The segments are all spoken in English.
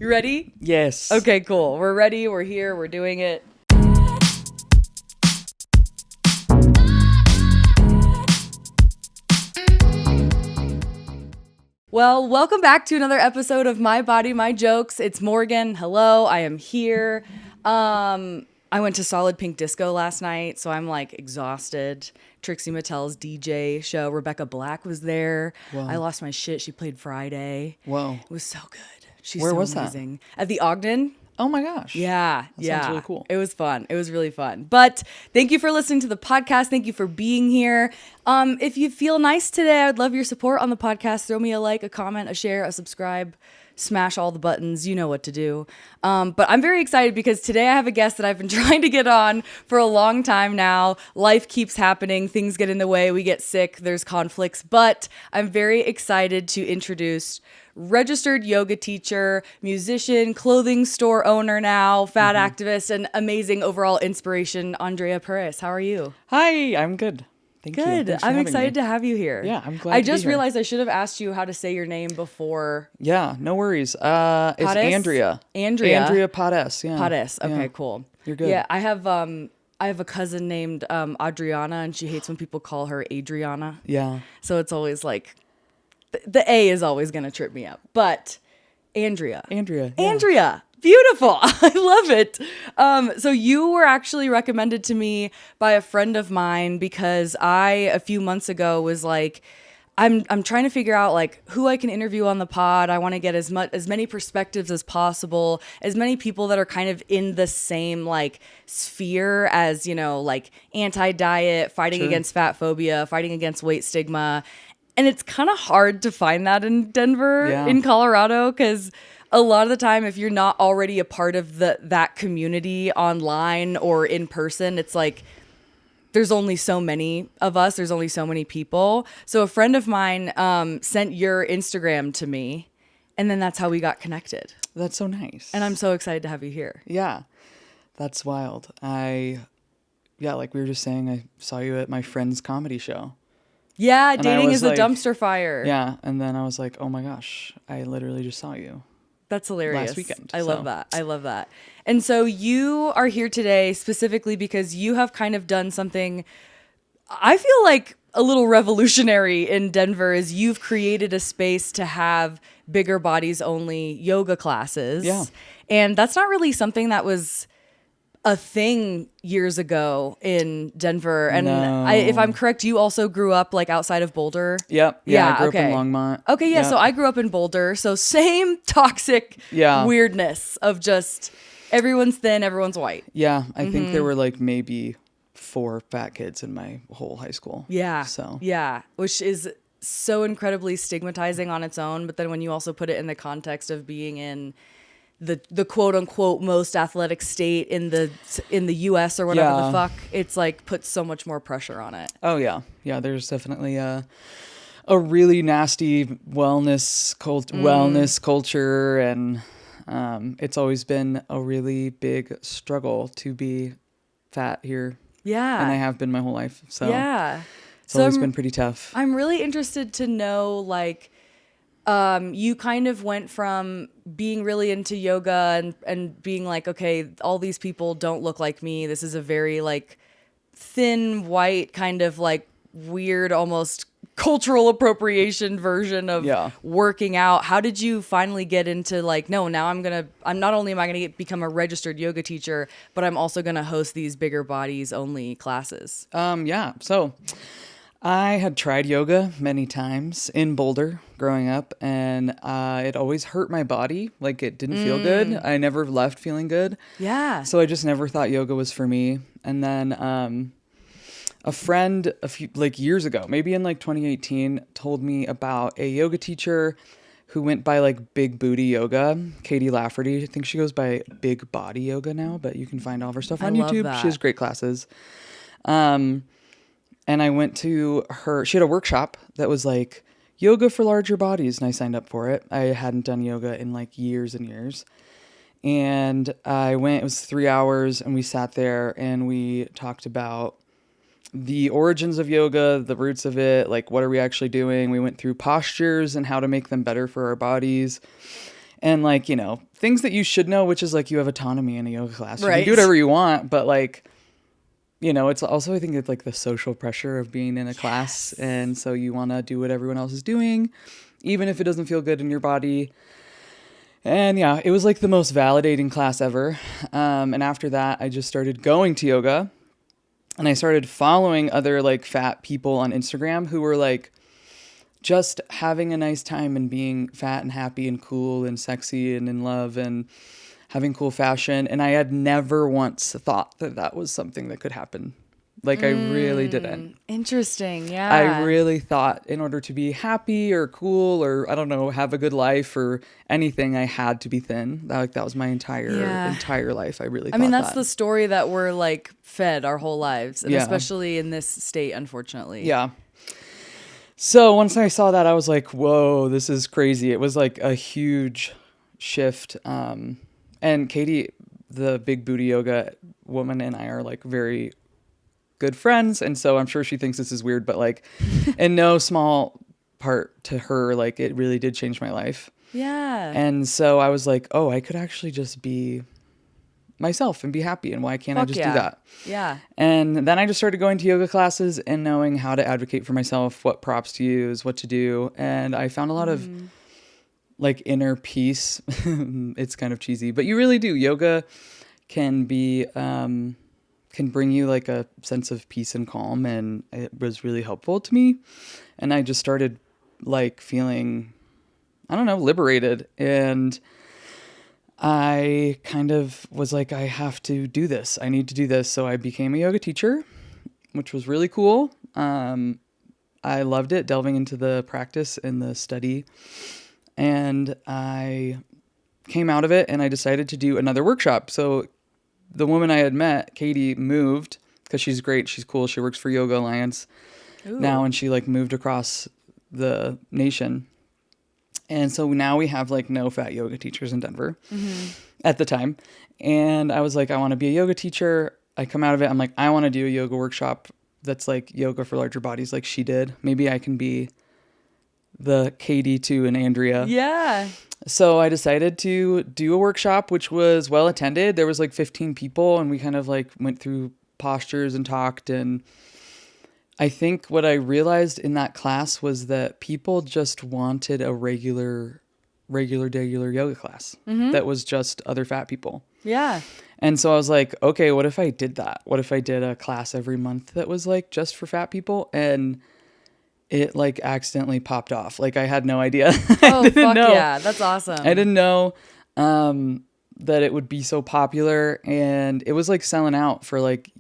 You ready? Yes. Okay, cool. We're ready. We're here. We're doing it. Well, welcome back to another episode of My Body, My Jokes. It's Morgan. Hello, I am here. I went to Solid Pink Disco last night, so I'm like exhausted. Trixie Mattel's DJ show, Rebecca Black was there. Wow. I lost my shit. She played Friday. Whoa. It was so good. She's Where so was amazing. At the Ogden. Oh my gosh. Yeah. That sounds really cool. It was fun. It was really fun. But thank you for listening to the podcast. Thank you for being here. If you feel nice today, I'd love your support on the podcast. Throw me a like, a comment, a share, a subscribe. Smash all the buttons. You know what to do. But I'm very excited because today I have a guest that I've been trying to get on for a long time now. Life keeps happening. Things get in the way. We get sick. There's conflicts. But I'm very excited to introduce registered yoga teacher, musician, clothing store owner now, fat activist, and amazing overall inspiration, Andrea Pares. How are you? Hi, I'm good. Thank you. Good. Thanks for I'm having excited me. to have you here. Yeah, I'm glad I to be just here. realized I should have asked you how to say your name before. Yeah, no worries. It's Pares? Andrea. Andrea Pares. Yeah. Pares. Okay, Yeah. cool. You're good. Yeah, I have a cousin named Adriana, and she hates when people call her Adriana. Yeah. So it's always like the A is always gonna trip me up. But Andrea. Andrea. Yeah. Andrea. Beautiful. I love it. So you were actually recommended to me by a friend of mine because a few months ago was like, I'm trying to figure out like who I can interview on the pod. I want to get as many perspectives as possible, as many people that are kind of in the same like sphere as, you know, like anti-diet, fighting Sure. against fat phobia, fighting against weight stigma. And it's kind of hard to find that in Denver, Yeah. in Colorado, because a lot of the time, if you're not already a part of that community online or in person, it's like there's only so many of us. There's only so many people. So a friend of mine sent your Instagram to me, and then that's how we got connected. That's so nice. And I'm so excited to have you here. Yeah, that's wild. Like we were just saying, I saw you at my friend's comedy show. Yeah, And I dating was is a like- dumpster fire. Yeah, and then I was like, oh my gosh, I literally just saw you. That's hilarious. Last weekend, I so. love that. I love that. And so you are here today specifically because you have kind of done something I feel like a little revolutionary in Denver is you've created a space to have bigger bodies only yoga classes. Yeah. And that's not really something that was a thing years ago in Denver. And No. if I'm correct, you also grew up like outside of Boulder. Yep. Yeah, I grew up okay. in Longmont. Okay, yeah. Yep. So I grew up in Boulder. So same toxic Yeah. weirdness of just everyone's thin, everyone's white. Yeah, I think Mm-hmm. there were like maybe 4 fat kids in my whole high school. Yeah. So Yeah. Which is so incredibly stigmatizing on its own. But then when you also put it in the context of being in the quote unquote most athletic state in the US or whatever Yeah. the fuck, it's like puts so much more pressure on it. Oh yeah, yeah. There's definitely a really nasty wellness culture, and it's always been a really big struggle to be fat here, Yeah. and I have been my whole life. So Yeah. it's always been pretty tough. I'm really interested to know, like, you kind of went from being really into yoga and being like, okay, all these people don't look like me. This is a very like thin, white, kind of like weird, almost cultural appropriation version of Yeah. working out. How did you finally get into like, no, now I'm not only am I going to become a registered yoga teacher, but I'm also going to host these bigger bodies only classes? Yeah. So I had tried yoga many times in Boulder growing up, and it always hurt my body. Like it didn't feel good. I never left feeling good. Yeah. So I just never thought yoga was for me. And then a friend a few years ago, maybe in like 2018, told me about a yoga teacher who went by like Big Booty Yoga, Katie Lafferty. I think she goes by Big Body Yoga now, but you can find all of her stuff on love YouTube. that. She has great classes. And I went to her, she had a workshop that was like yoga for larger bodies, and I signed up for it. I hadn't done yoga in like years and years. And I went, it was 3 hours, and we sat there and we talked about the origins of yoga, the roots of it, like what are we actually doing? We went through postures and how to make them better for our bodies. And like, you know, things that you should know, which is like you have autonomy in a yoga class. You Right. can do whatever you want, but like, you know, it's also, I think it's like the social pressure of being in a class. And so you want to do what everyone else is doing, even if it doesn't feel good in your body. And yeah, it was like the most validating class ever. And after that, I just started going to yoga, and I started following other like fat people on Instagram who were like just having a nice time and being fat and happy and cool and sexy and in love and having cool fashion. And I had never once thought that that was something that could happen. Like I really didn't. Interesting. Yeah. I really thought in order to be happy or cool or I don't know, have a good life or anything, I had to be thin. That was my entire life. I really I mean, thought that's that. the story that we're like fed our whole lives, and Yeah. especially in this state, unfortunately. Yeah. So once I saw that, I was like, whoa, this is crazy. It was like a huge shift. And Katie, the big booty yoga woman, and I are like very good friends. And so I'm sure she thinks this is weird, but like in no small part to her, like it really did change my life. Yeah. And so I was like, oh, I could actually just be myself and be happy. And why can't I Fuck just yeah. do that? Yeah. And then I just started going to yoga classes and knowing how to advocate for myself, what props to use, what to do. And I found a lot of like inner peace. It's kind of cheesy, but you really do. Yoga can be, can bring you like a sense of peace and calm. And it was really helpful to me. And I just started like feeling, I don't know, liberated. And I kind of was like, I have to do this. I need to do this. So I became a yoga teacher, which was really cool. I loved it, delving into the practice and the study. And I came out of it and I decided to do another workshop. So the woman I had met, Katie, moved because she's great. She's cool. She works for Yoga Alliance now, and she like moved across the nation. And so now we have like no fat yoga teachers in Denver at the time. And I was like, I want to be a yoga teacher. I come out of it. I'm like, I want to do a yoga workshop that's like yoga for larger bodies like she did. Maybe I can be the Katie to an Andrea. Yeah. So I decided to do a workshop, which was well attended. There was like 15 people and we kind of like went through postures and talked. And I think what I realized in that class was that people just wanted a regular yoga class that was just other fat people. Yeah. And so I was like, okay, what if I did that? What if I did a class every month that was like just for fat people? And it like accidentally popped off. Like I had no idea. Oh, fuck yeah. That's awesome. I didn't know that it would be so popular. And it was like selling out for like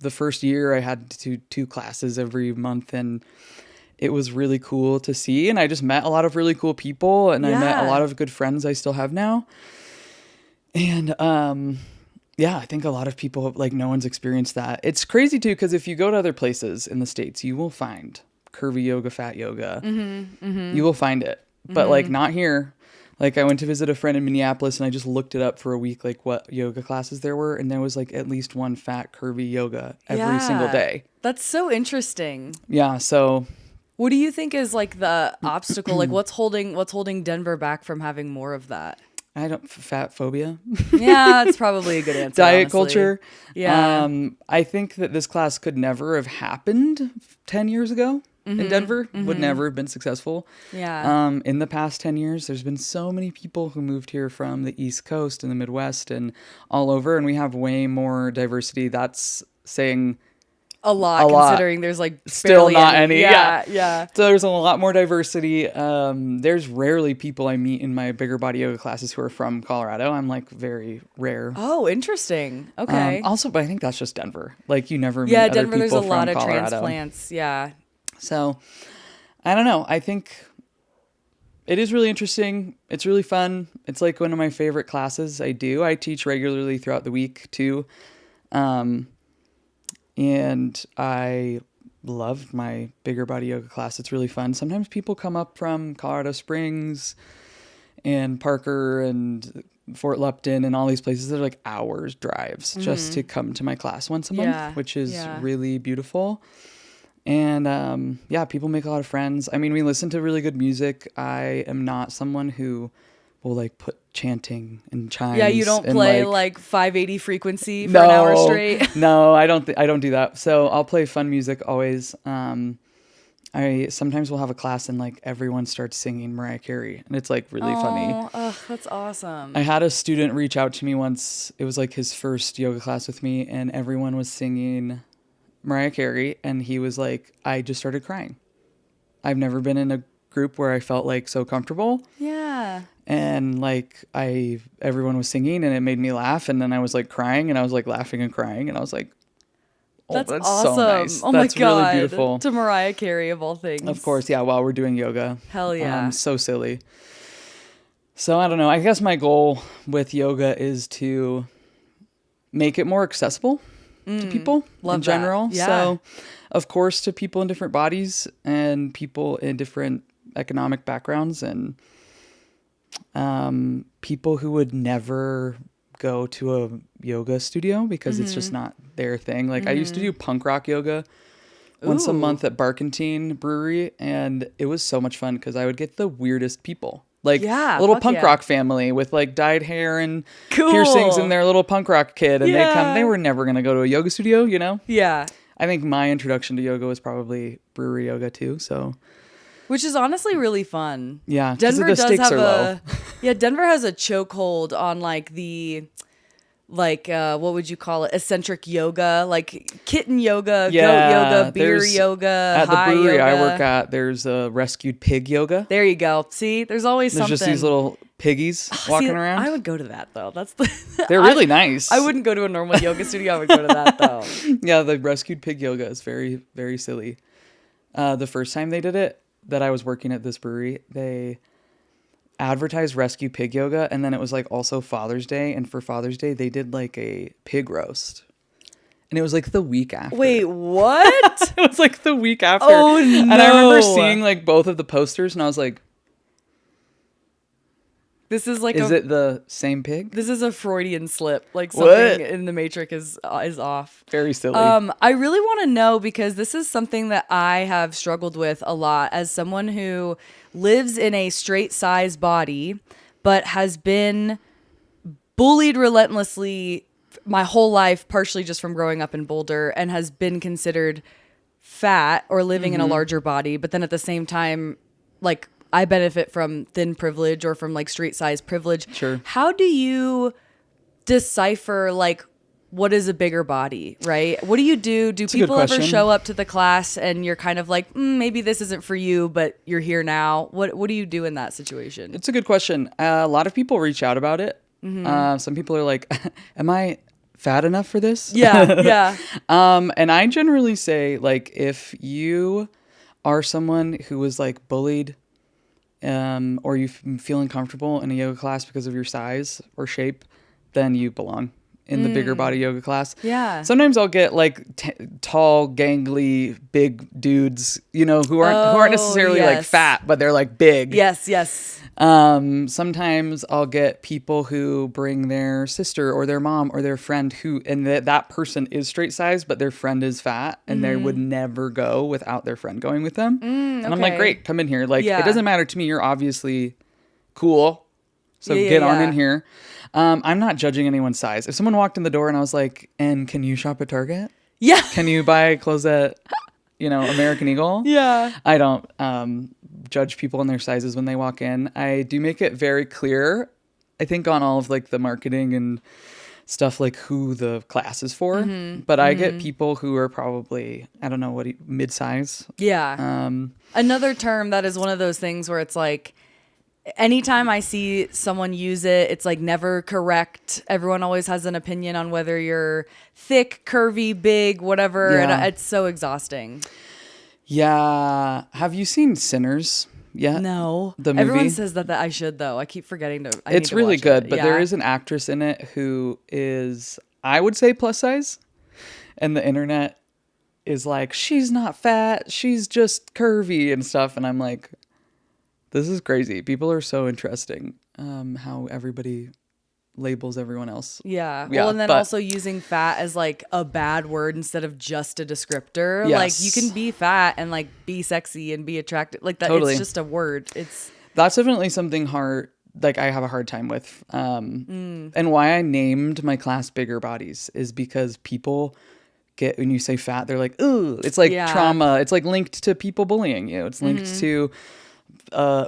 the first year. I had to do 2 classes every month, and it was really cool to see. And I just met a lot of really cool people, and I met a lot of good friends I still have now. And yeah, I think a lot of people, like no one's experienced that. It's crazy too, because if you go to other places in the States, you will find curvy yoga, fat yoga. You will find it, but like not here. Like I went to visit a friend in Minneapolis and I just looked it up for a week, like what yoga classes there were. And there was like at least one fat curvy yoga every single day. That's so interesting. Yeah. So what do you think is like the obstacle? Like what's holding Denver back from having more of that? Fat phobia. Yeah, that's probably a good answer. Diet honestly. culture. Yeah. I think that this class could never have happened 10 years ago. In Denver, would never have been successful. Yeah. In the past 10 years, there's been so many people who moved here from the East Coast and the Midwest and all over, and we have way more diversity. That's saying a lot considering there's like still not any. Yeah. So there's a lot more diversity. There's rarely people I meet in my bigger body yoga classes who are from Colorado. I'm like very rare. Oh, interesting. Okay. Also, but I think that's just Denver. Like you never meet Denver, other people there's a from lot of Colorado. transplants. Yeah. So, I don't know. I think it is really interesting. It's really fun. It's like one of my favorite classes I do. I teach regularly throughout the week too. And I love my bigger body yoga class. It's really fun. Sometimes people come up from Colorado Springs and Parker and Fort Lupton and all these places that are like hours drives just to come to my class once a month, which is really beautiful. And people make a lot of friends. I mean, we listen to really good music. I am not someone who will like put chanting and chimes. Yeah, you don't and, play like 580 frequency for an hour straight. No, I don't do that. So I'll play fun music always. I sometimes will have a class and like everyone starts singing Mariah Carey, and it's like really funny. Oh, that's awesome. I had a student reach out to me once. It was like his first yoga class with me, and everyone was singing Mariah Carey, and he was like, I just started crying. I've never been in a group where I felt like so comfortable. Yeah. And like everyone was singing, and it made me laugh, and then I was like crying, and I was like laughing and crying, and I was like, oh, that's awesome. so nice. Oh that's my God. Really beautiful. To Mariah Carey of all things. Of course, yeah, while we're doing yoga. Hell yeah. So silly. So I don't know. I guess my goal with yoga is to make it more accessible to people in general. Yeah. So, of course, to people in different bodies and people in different economic backgrounds, and people who would never go to a yoga studio because it's just not their thing. Like I used to do punk rock yoga once a month at Barkentine Brewery, and it was so much fun because I would get the weirdest people. Like a little punk rock family with like dyed hair and piercings in their little punk rock kid, and they were never going to go to a yoga studio, you know? Yeah. I think my introduction to yoga was probably brewery yoga too, so which is honestly really fun. Yeah, Denver the does stakes have are low. Denver has a chokehold on like the what would you call it? Eccentric yoga, like kitten yoga, goat yoga, beer yoga, at the high brewery yoga. I work at, there's a rescued pig yoga. There you go. See, there's always There's something. just these little piggies walking around. I would go to that though. They're really nice. I wouldn't go to a normal yoga studio. I would go to that though. Yeah, the rescued pig yoga is very, very silly. The first time they did it, that I was working at this brewery, they advertised rescue pig yoga, and then it was like also Father's Day, and for Father's Day they did like a pig roast, and it was like the week after. Wait, what? It was like the week after. Oh no. And I remember seeing like both of the posters, and I was like, this is like is it the same pig? This is a Freudian slip. Like something in the Matrix is off. Very silly. I really want to know, because this is something that I have struggled with a lot as someone who lives in a straight size body, but has been bullied relentlessly my whole life, partially just from growing up in Boulder, and has been considered fat or living in a larger body. But then at the same time, like, I benefit from thin privilege or from like straight size privilege. Sure. How do you decipher like what is a bigger body, right? What do you do? Do people ever show up to the class and you're kind of like, maybe this isn't for you, but you're here now? What do you do in that situation? It's a good question. A lot of people reach out about it. Some people are like, am I fat enough for this? Yeah. And I generally say, like, if you are someone who was like bullied, or you feel uncomfortable in a yoga class because of your size or shape, then you belong in the bigger body yoga class. Yeah. Sometimes I'll get like tall, gangly, big dudes, you know, who aren't necessarily like fat, but they're like big. Yes. Sometimes I'll get people who bring their sister or their mom or their friend and that person is straight size, but their friend is fat, and they would never go without their friend going with them. And I'm like, great, come in here. Like, it doesn't matter to me. You're obviously cool. So get on in here. I'm not judging anyone's size. If someone walked in the door and I was like, and can you shop at Target? Yeah. Can you buy clothes at, American Eagle? Yeah. I don't judge people on their sizes when they walk in. I do make it very clear, I think, on all of like the marketing and stuff, like who the class is for. But I get people who are probably, I don't know, mid-size. Yeah. Another term that is one of those things where it's like, anytime I see someone use it, it's like never correct. Everyone always has an opinion on whether you're thick, curvy, big, whatever. Yeah. And it's so exhausting. Yeah. Have you seen Sinners yet? No. The movie? Everyone says that I should, though. I keep forgetting to. It's really good, but there is an actress in it who is, I would say, plus size. And the internet is like, she's not fat, she's just curvy and stuff. And I'm like, this is crazy. People are so interesting, how everybody labels everyone else. Yeah. Well, and then also using fat as like a bad word instead of just a descriptor. Yes. Like, you can be fat and like be sexy and be attractive. Like that. Totally. It's just a word. That's definitely something hard like I have a hard time with. And why I named my class Bigger Bodies is because people get, when you say fat, they're like, ooh, it's like trauma. It's like linked to people bullying you. It's linked to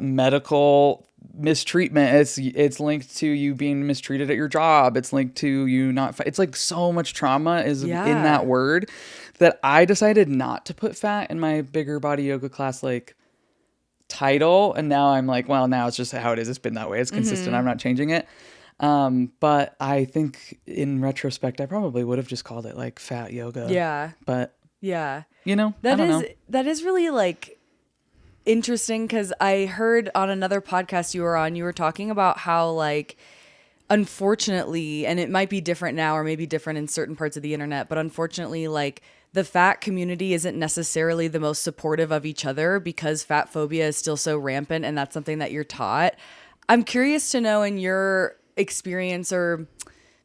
medical mistreatment. It's linked to you being mistreated at your job. It's linked to you not, it's like so much trauma is in that word that I decided not to put fat in my Bigger Body yoga class, like, title. And now I'm like, well, now it's just how it is. It's been that way. It's consistent. I'm not changing it. But I think in retrospect, I probably would have just called it like fat yoga. Yeah. But yeah, you know, that is really like interesting, because I heard on another podcast you were on, you were talking about how, like, unfortunately, and it might be different now or maybe different in certain parts of the internet, but unfortunately, like, the fat community isn't necessarily the most supportive of each other because fat phobia is still so rampant, and that's something that you're taught. I'm curious to know, in your experience, or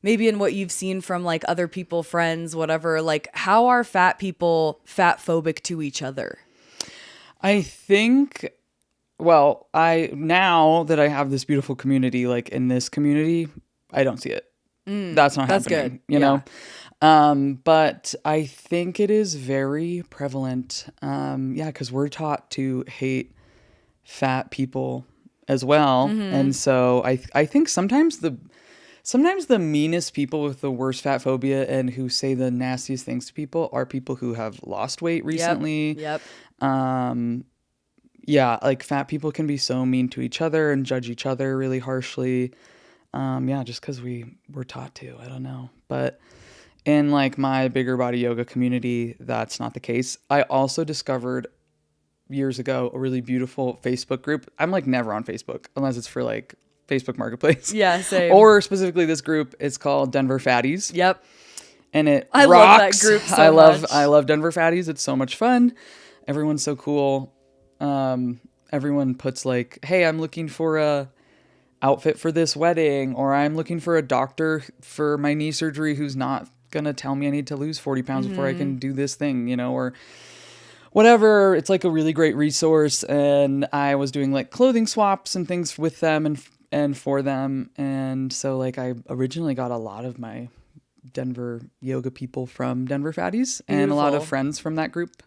maybe in what you've seen from like other people, friends, whatever, like, how are fat people fat phobic to each other? I think, well, now that I have this beautiful community, like in this community, I don't see it. That's not That's happening, good. you know? But I think it is very prevalent. Because we're taught to hate fat people as well. And so I think sometimes the meanest people with the worst fat phobia and who say the nastiest things to people are people who have lost weight recently. Yep. Like fat people can be so mean to each other and judge each other really harshly. Just because we were taught to. I don't know. But in like my Bigger Body yoga community, that's not the case. I also discovered years ago a really beautiful Facebook group. I'm like never on Facebook unless it's for like Facebook Marketplace. Yeah, same. Or specifically this group is called Denver Fatties. Yep. And I rocks. love that group so much. I love Denver Fatties. It's so much fun. Everyone's so cool. Everyone puts like, hey, I'm looking for a outfit for this wedding, or I'm looking for a doctor for my knee surgery who's not gonna tell me I need to lose 40 pounds before I can do this thing, you know, or whatever. It's like a really great resource. And I was doing like clothing swaps and things with them and for them. And so like I originally got a lot of my Denver yoga people from Denver Fatties. Beautiful. And a lot of friends from that group.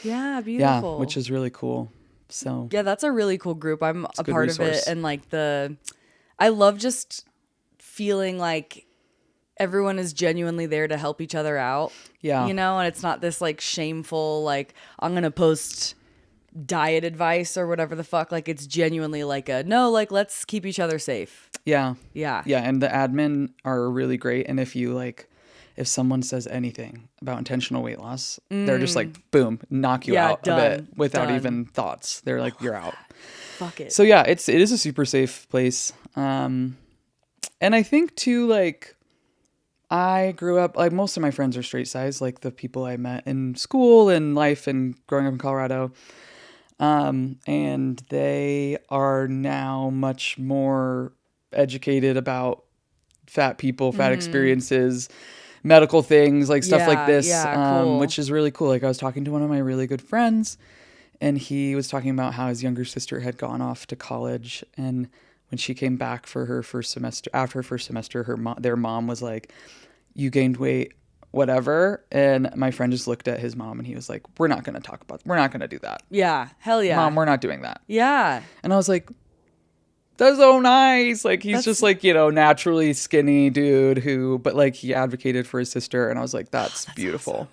Yeah, beautiful. Yeah, which is really cool. So yeah, that's a really cool group. I'm a part of it. And like I love just feeling like everyone is genuinely there to help each other out. Yeah. You know, and it's not this like shameful, like, I'm going to post diet advice or whatever the fuck. Like, it's genuinely like no, like, let's keep each other safe. Yeah. Yeah. Yeah. And the admin are really great. And if someone says anything about intentional weight loss, they're just like, boom, knock you out of it without even thoughts. They're like, you're out. Fuck it. So yeah, it is a super safe place. And I think too, like, I grew up, like, most of my friends are straight size, like the people I met in school and life and growing up in Colorado. And they are now much more educated about fat people, fat experiences, medical things, like stuff like this, cool. Which is really cool. Like, I was talking to one of my really good friends, and he was talking about how his younger sister had gone off to college, and when she came back for her first semester, after her first semester, their mom was like, you gained weight, whatever. And my friend just looked at his mom and he was like, we're not going to do that. Yeah. Hell yeah. Mom, we're not doing that. Yeah. And I was like, that's so nice. Like, that's just like, you know, naturally skinny dude but like he advocated for his sister. And I was like, that's beautiful. Awesome.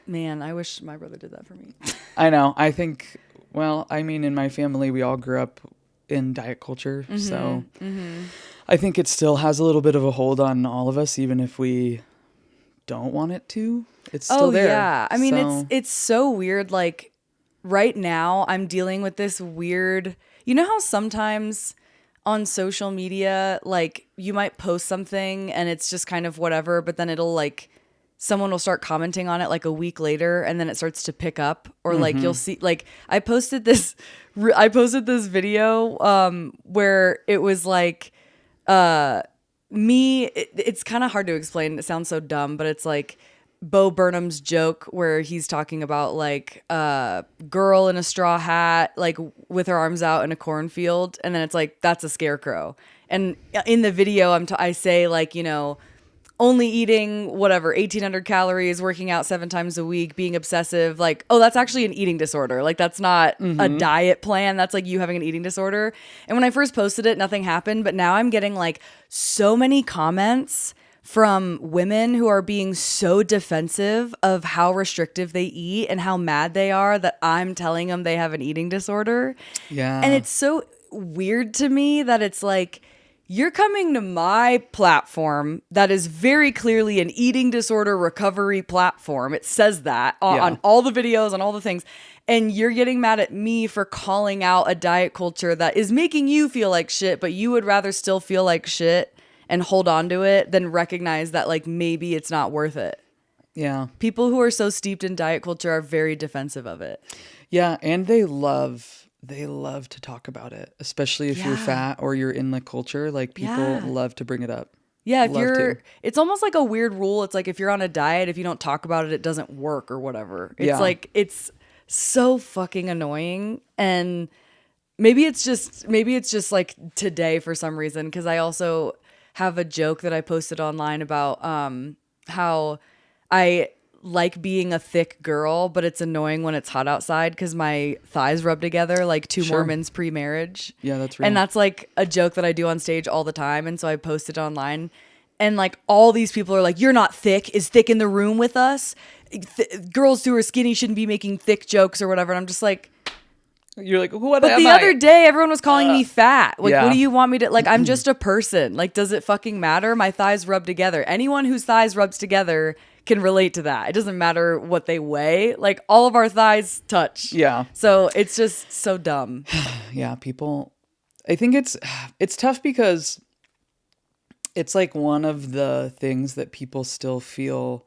Man, I wish my brother did that for me. I know. I think, well, I mean, in my family, we all grew up in diet culture. So I think it still has a little bit of a hold on all of us, even if we don't want it to. It's still there. Yeah. I mean, it's so weird. Like, right now, I'm dealing with this weird, you know how sometimes on social media, like, you might post something and it's just kind of whatever, but then it'll like, someone will start commenting on it like a week later and then it starts to pick up, or like you'll see, like, I posted this video where it was like it's kind of hard to explain. It sounds so dumb, but it's like Bo Burnham's joke where he's talking about like a girl in a straw hat, like with her arms out in a cornfield. And then it's like, that's a scarecrow. And in the video, I say like, only eating whatever 1,800 calories, working out 7 times a week, being obsessive, like, oh, that's actually an eating disorder. Like, that's not a diet plan. That's like you having an eating disorder. And when I first posted it, nothing happened. But now I'm getting like so many comments from women who are being so defensive of how restrictive they eat and how mad they are that I'm telling them they have an eating disorder. Yeah. And it's so weird to me that it's like, you're coming to my platform that is very clearly an eating disorder recovery platform. It says that on all the videos, on all the things. And you're getting mad at me for calling out a diet culture that is making you feel like shit, but you would rather still feel like shit and hold on to it than recognize that like maybe it's not worth it. Yeah. People who are so steeped in diet culture are very defensive of it. Yeah. And they love to talk about it, especially if you're fat or you're in the culture. Like people love to bring it up. Yeah, it's almost like a weird rule. It's like if you're on a diet, if you don't talk about it, it doesn't work or whatever. It's like, it's so fucking annoying. And maybe it's just like today for some reason, because I also have a joke that I posted online about how I like being a thick girl, but it's annoying when it's hot outside because my thighs rub together like two Mormons pre-marriage. Yeah, that's real. And that's like a joke that I do on stage all the time. And so I posted online, and like all these people are like, "You're not thick. Is thick in the room with us? Girls who are skinny shouldn't be making thick jokes or whatever." And I'm just like, you're like, what? But the other day, everyone was calling me fat. Like, Yeah. what do you want me to, like, I'm just a person. Like, does it fucking matter? My thighs rub together. Anyone whose thighs rubs together can relate to that. It doesn't matter what they weigh. Like, all of our thighs touch. Yeah. So it's just so dumb. Yeah, people, I think it's tough because it's like one of the things that people still feel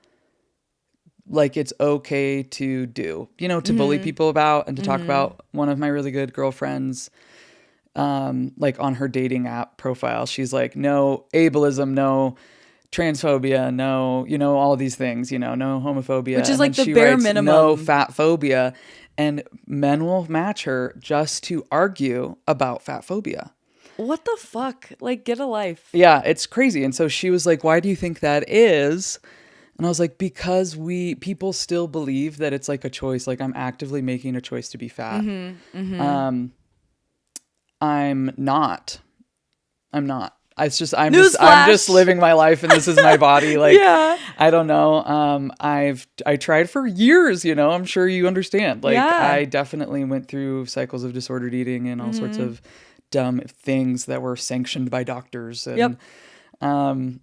like it's okay to do, to bully people about and to talk about. One of my really good girlfriends, like on her dating app profile, she's like, no ableism, no transphobia, no, all these things, no homophobia. Which is and like then the she bare writes, minimum. No fat phobia. And men will match her just to argue about fat phobia. What the fuck? Like, get a life. Yeah, it's crazy. And so she was like, why do you think that is? And I was like, because people still believe that it's like a choice. Like I'm actively making a choice to be fat. I'm not. I'm just living my life and this is my body. Like, Yeah. I don't know. I tried for years, I'm sure you understand. Like I definitely went through cycles of disordered eating and all sorts of dumb things that were sanctioned by doctors. And,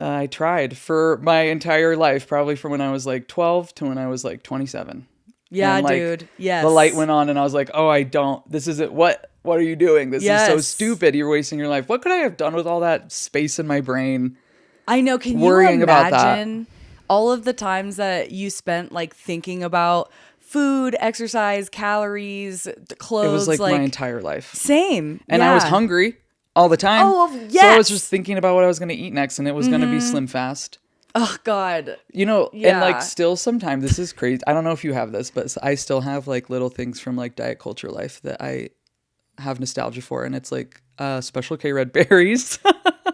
I tried for my entire life, probably from when I was like 12 to when I was like 27. Yeah, and, like, dude. Yes. The light went on and I was like, oh, this isn't what are you doing? This is so stupid. You're wasting your life. What could I have done with all that space in my brain? I know. Can worrying you about that? imagine all of the times that you spent like thinking about food, exercise, calories, clothes? It was like my entire life. Same. And I was hungry all the time. Oh, yes. So I was just thinking about what I was going to eat next, and it was going to be Slim Fast. Oh, God. And like still sometimes, this is crazy. I don't know if you have this, but I still have like little things from like diet culture life that I have nostalgia for. And it's like Special K red berries.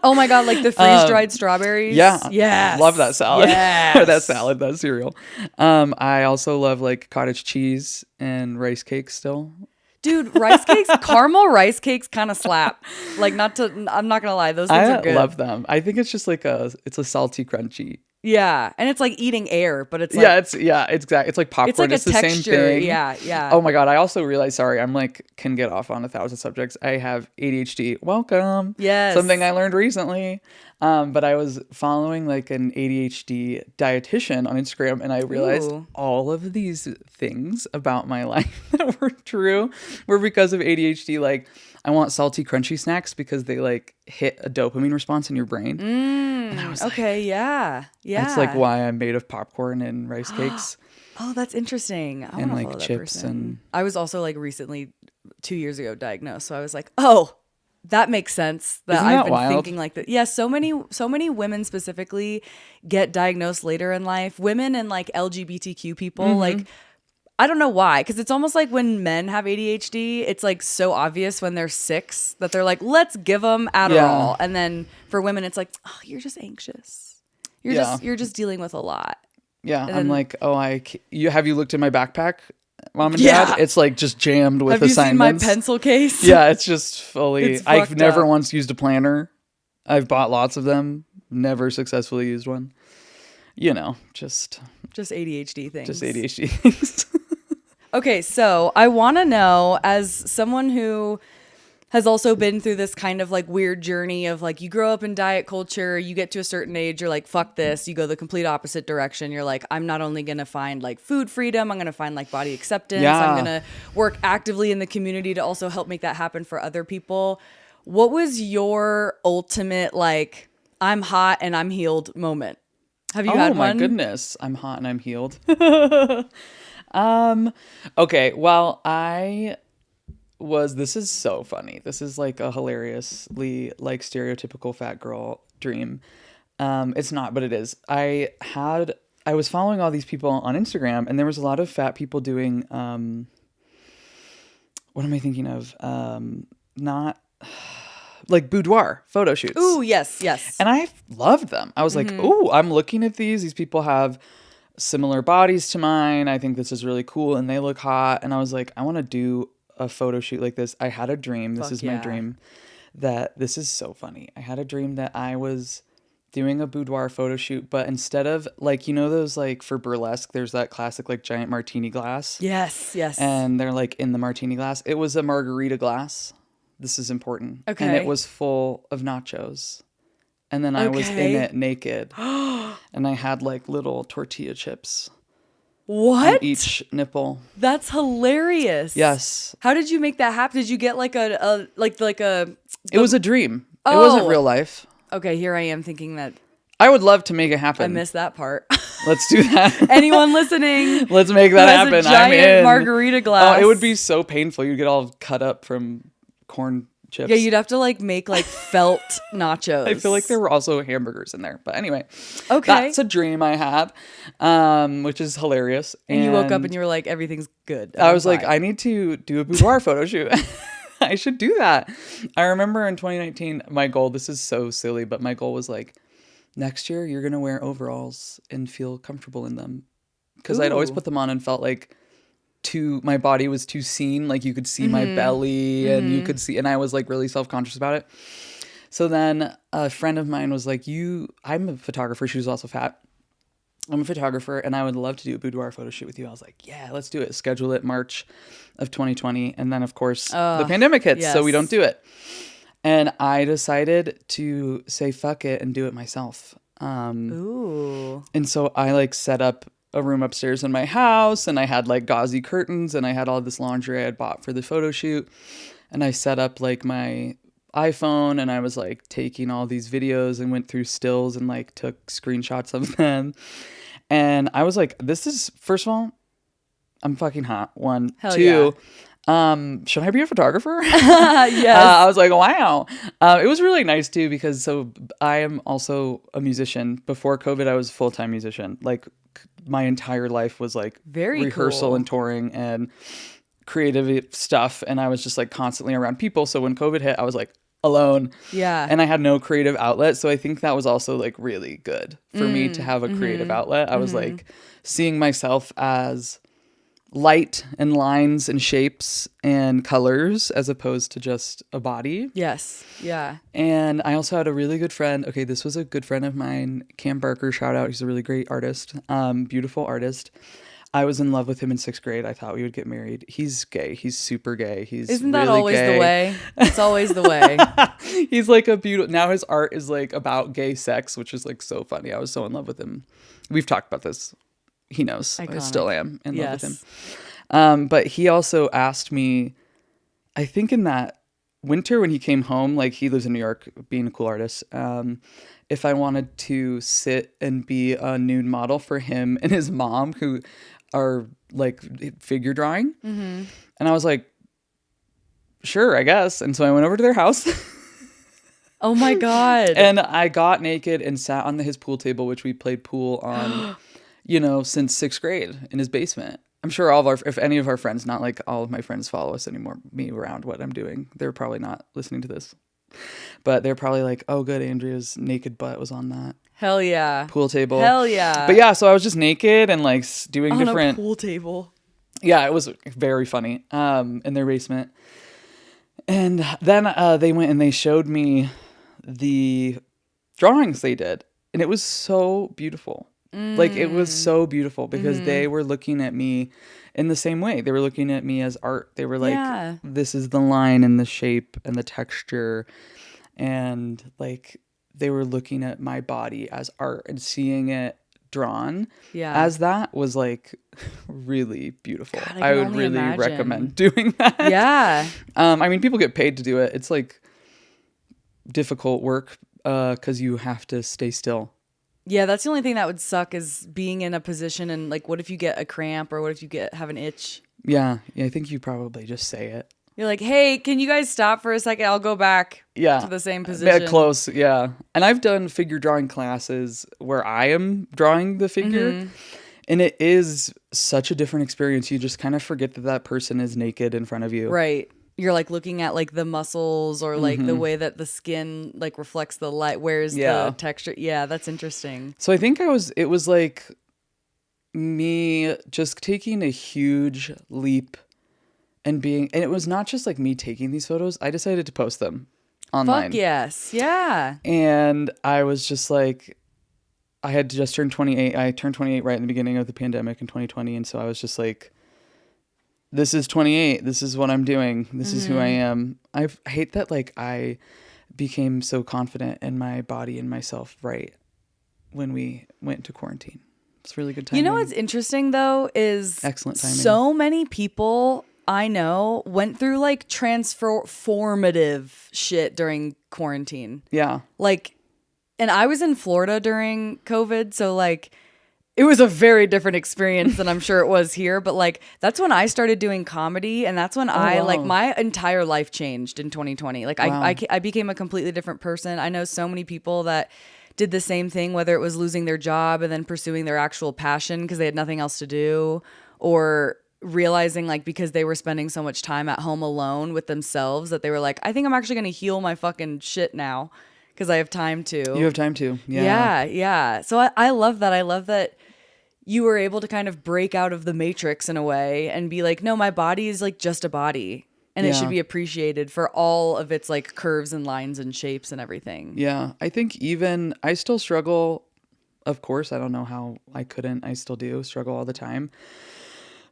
Oh my God, like the freeze-dried strawberries? Yeah. Yes. Love that salad. Yes. Or that cereal. I also love like cottage cheese and rice cakes still. Dude, rice cakes, caramel rice cakes kind of slap. Like I'm not gonna lie, those things are good. I love them. I think it's just like it's a salty, crunchy. Yeah, and it's like eating air, but it's like exactly. It's like popcorn. It's like it's a the texture. Same thing. Yeah. Oh my God! I also realized. Sorry, I'm like can get off on 1,000 subjects. I have ADHD. Welcome. Yes. Something I learned recently. But I was following like an ADHD dietitian on Instagram, and I realized all of these things about my life that were true were because of ADHD. Like I want salty, crunchy snacks because they like hit a dopamine response in your brain. And I was like, yeah. That's like why I'm made of popcorn and rice cakes. Oh, that's interesting. I and wanna like follow that chips person. and I was also like recently 2 years ago diagnosed, so I was like, oh, that makes sense. That Isn't I've that been wild? thinking like that. Yeah, so many women specifically get diagnosed later in life. Women and like LGBTQ people, like I don't know why, because it's almost like when men have ADHD, it's like so obvious when they're 6 that they're like, let's give them Adderall. Yeah. And then for women, it's like, oh, you're just anxious. You're just dealing with a lot. Yeah, And I'm then- like, oh, have you looked in my backpack, Mom and Yeah. Dad? It's like just jammed with Have you seen my assignments. pencil case? Yeah, it's just fully. It's I've fucked never up. once used a planner. I've bought lots of them. Never successfully used one. Just ADHD things. ADHD things. Okay, so I want to know, as someone who has also been through this kind of like weird journey of like, you grow up in diet culture, you get to a certain age, you're like, fuck this. You go the complete opposite direction. You're like, I'm not only going to find like food freedom, I'm going to find like body acceptance. Yeah. I'm going to work actively in the community to also help make that happen for other people. What was your ultimate like, I'm hot and I'm healed moment? Have you had one? Oh my goodness, I'm hot and I'm healed. Okay, well, this is so funny. This is like a hilariously like stereotypical fat girl dream. It's not, but it is. I was following all these people on Instagram, and there was a lot of fat people doing, what am I thinking of? Not like boudoir photo shoots. Ooh, yes. And I loved them. I was like, ooh, I'm looking at these. These people have similar bodies to mine. I think this is really cool and they look hot. And I was like, I want to do a photo shoot like this. I had a dream. This is my dream. This is so funny. I had a dream that I was doing a boudoir photo shoot, but instead of like, those like for burlesque, there's that classic like giant martini glass. Yes. And they're like in the martini glass. It was a margarita glass. This is important. Okay. And it was full of nachos. And then I was in it naked. And I had like little tortilla chips What? on each nipple. That's hilarious. Yes. How did you make that happen? Did you get like a It was a dream. Oh. It wasn't real life. Okay, here I am thinking that I would love to make it happen. I missed that part. Let's do that. Anyone listening? Let's make that who has happen. A giant I'm in. margarita glass. Oh, it would be so painful. You'd get all cut up from corn chips. Yeah, you'd have to like make like felt nachos. I feel like there were also hamburgers in there. But anyway, okay, that's a dream I had, which is hilarious. And you woke up and you were like, everything's good. I was like, I need to do a boudoir photo shoot. I should do that. I remember in 2019, my goal, this is so silly, but my goal was like, next year you're going to wear overalls and feel comfortable in them. Because I'd always put them on and felt like my body was too seen. Like you could see my belly and you could see, and I was like really self-conscious about it. So then a friend of mine was like, I'm a photographer. She was also fat. I'm a photographer and I would love to do a boudoir photo shoot with you. I was like, yeah, let's do it. Schedule it March of 2020. And then of course the pandemic hits, so we don't do it. And I decided to say, fuck it and do it myself. ooh. And so I like set up a room upstairs in my house and I had like gauzy curtains and I had all this lingerie I had bought for the photo shoot. And I set up like my iPhone and I was like taking all these videos and went through stills and like took screenshots of them. And I was like, this is, first of all, I'm fucking hot. One. Hell Two, should I be a photographer? Yes. I was like, wow. It was really nice too, because so I am also a musician. Before COVID, I was a full-time musician. Like my entire life was like Very rehearsal cool. and touring and creative stuff. And I was just like constantly around people. So when COVID hit, I was like alone. Yeah. And I had no creative outlet. So I think that was also like really good for me to have a creative outlet. I was like seeing myself as light and lines and shapes and colors as opposed to just a body. Yes. Yeah. And I also had a really good friend. Okay, this was a good friend of mine, Cam Barker, shout out. He's a really great artist, beautiful artist. I was in love with him in 6th grade. I thought we would get married. He's gay. He's super gay. Isn't that really always gay. the way? It's always the way. He's like a beautiful, now his art is like about gay sex, which is like so funny. I was so in love with him. We've talked about this. He knows. I Iconic. still am in love with Yes. him. But he also asked me, I think in that winter when he came home, like he lives in New York, being a cool artist, if I wanted to sit and be a nude model for him and his mom, who are like figure drawing. Mm-hmm. And I was like, sure, I guess. And so I went over to their house. Oh my God. And I got naked and sat on his pool table, which we played pool on, since 6th grade in his basement. I'm sure if any of our friends, not like all of my friends follow us anymore, me around what I'm doing, they're probably not listening to this. But they're probably like, oh, good, Andrea's naked butt was on that Hell yeah. pool table. Hell yeah. But yeah, so I was just naked and like doing on different. a pool table. Yeah, it was very funny in their basement. And then they went and they showed me the drawings they did. And it was so beautiful. Like, it was so beautiful because they were looking at me in the same way. They were looking at me as art. They were like, this is the line and the shape and the texture. And like, they were looking at my body as art and seeing it drawn as that was like really beautiful. God, I would really recommend doing that. Yeah. I mean, people get paid to do it. It's like difficult work because you have to stay still. Yeah, that's the only thing that would suck is being in a position and like, what if you get a cramp or what if you have an itch? Yeah, I think you probably just say it. You're like, hey, can you guys stop for a second? I'll go back to the same position. Yeah, close, yeah. And I've done figure drawing classes where I am drawing the figure. And it is such a different experience. You just kind of forget that person is naked in front of you. Right. You're like looking at like the muscles or like the way that the skin like reflects the light. Where's the texture? Yeah, that's interesting. So I think it was like me just taking a huge leap and it was not just like me taking these photos. I decided to post them online. Fuck yes. Yeah. And I was just like, I had just turned 28. I turned 28 right in the beginning of the pandemic in 2020. And so I was just like, this is 28. This is what I'm doing. This is who I am. I hate that like I became so confident in my body and myself right when we went to quarantine. It's really good timing. You know what's interesting though is excellent timing. So many people I know went through like transformative shit during quarantine. Yeah. Like, and I was in Florida during COVID. So like, it was a very different experience than I'm sure it was here. But like, that's when I started doing comedy. And that's when like my entire life changed in 2020. Like I became a completely different person. I know so many people that did the same thing, whether it was losing their job and then pursuing their actual passion because they had nothing else to do, or realizing like because they were spending so much time at home alone with themselves that they were like, I think I'm actually going to heal my fucking shit now because I have time to. You have time to. Yeah. So I love that. I love that you were able to kind of break out of the matrix in a way and be like, no, my body is like just a body and it should be appreciated for all of its like curves and lines and shapes and everything. Yeah. I think I still struggle. Of course, I don't know how I couldn't. I still do struggle all the time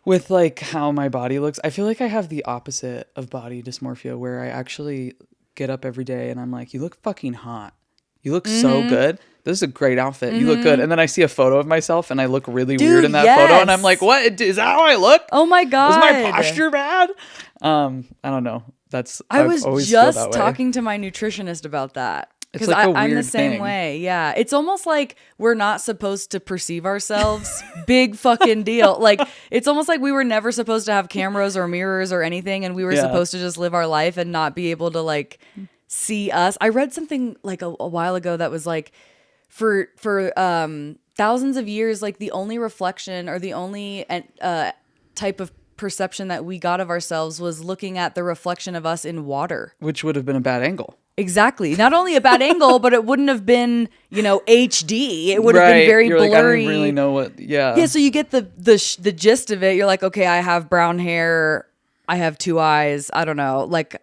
with like how my body looks. I feel like I have the opposite of body dysmorphia where I actually get up every day and I'm like, you look fucking hot. You look so good. This is a great outfit. You look good. And then I see a photo of myself and I look really weird in that photo. And I'm like, what? Is that how I look? Oh my God. Is my posture bad? I don't know. I was just talking to my nutritionist about that. Because like I'm the same way. Yeah. It's almost like we're not supposed to perceive ourselves. Big fucking deal. Like, it's almost like we were never supposed to have cameras or mirrors or anything. And we were supposed to just live our life and not be able to like see us. I read something like a while ago that was like, for thousands of years, like the only reflection or the only type of perception that we got of ourselves was looking at the reflection of us in water. Which would have been a bad angle. Exactly. Not only a bad angle, but it wouldn't have been, HD. It would have been very blurry. Like, I didn't really know what. Yeah. Yeah. So you get the gist of it. You're like, okay, I have brown hair. I have two eyes. I don't know. Like,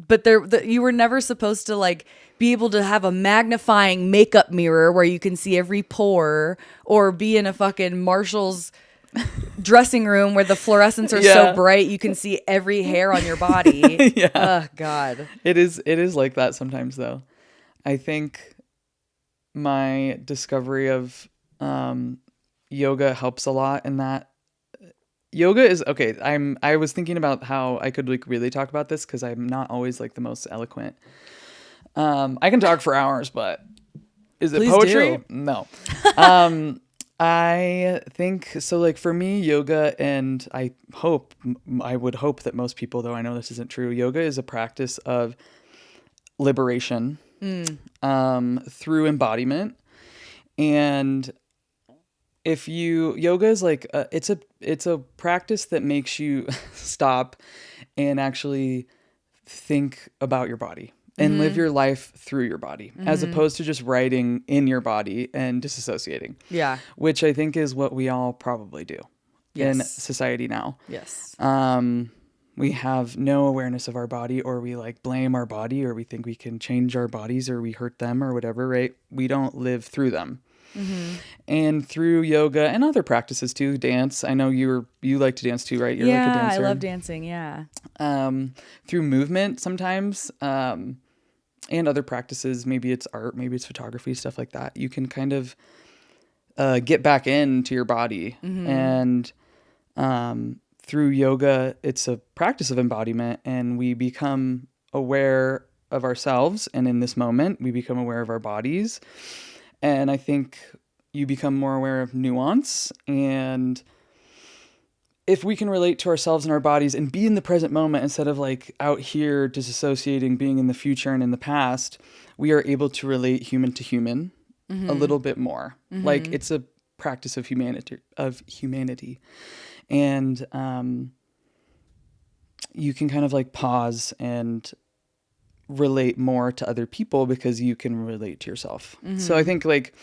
but you were never supposed to like be able to have a magnifying makeup mirror where you can see every pore, or be in a fucking Marshall's dressing room where the fluorescents are so bright you can see every hair on your body. Oh God. It is like that sometimes though. I think my discovery of yoga helps a lot in that. Yoga is okay. I was thinking about how I could like really talk about this because I'm not always like the most eloquent. I can talk for hours, but is it Please poetry? do. No. I think so. Like for me, yoga, and I would hope that most people, though I know this isn't true, yoga is a practice of liberation through embodiment. And if you yoga is like it's a practice that makes you stop and actually think about your body and live your life through your body, as opposed to just writing in your body and disassociating. Yeah. Which I think is what we all probably do in society now. Yes. We have no awareness of our body, or we like blame our body, or we think we can change our bodies, or we hurt them or whatever, right? We don't live through them. And through yoga and other practices too, dance. I know you like to dance too, right? You're like a dancer. I love dancing. Yeah. Through movement sometimes, and other practices, maybe it's art, maybe it's photography, stuff like that. You can kind of get back into your body. And through yoga, it's a practice of embodiment, and we become aware of ourselves. And in this moment, we become aware of our bodies. And I think you become more aware of nuance. And if we can relate to ourselves and our bodies and be in the present moment instead of like out here disassociating, being in the future and in the past, we are able to relate human to human a little bit more. Like it's a practice of humanity. And you can kind of like pause and relate more to other people because you can relate to yourself. So I think like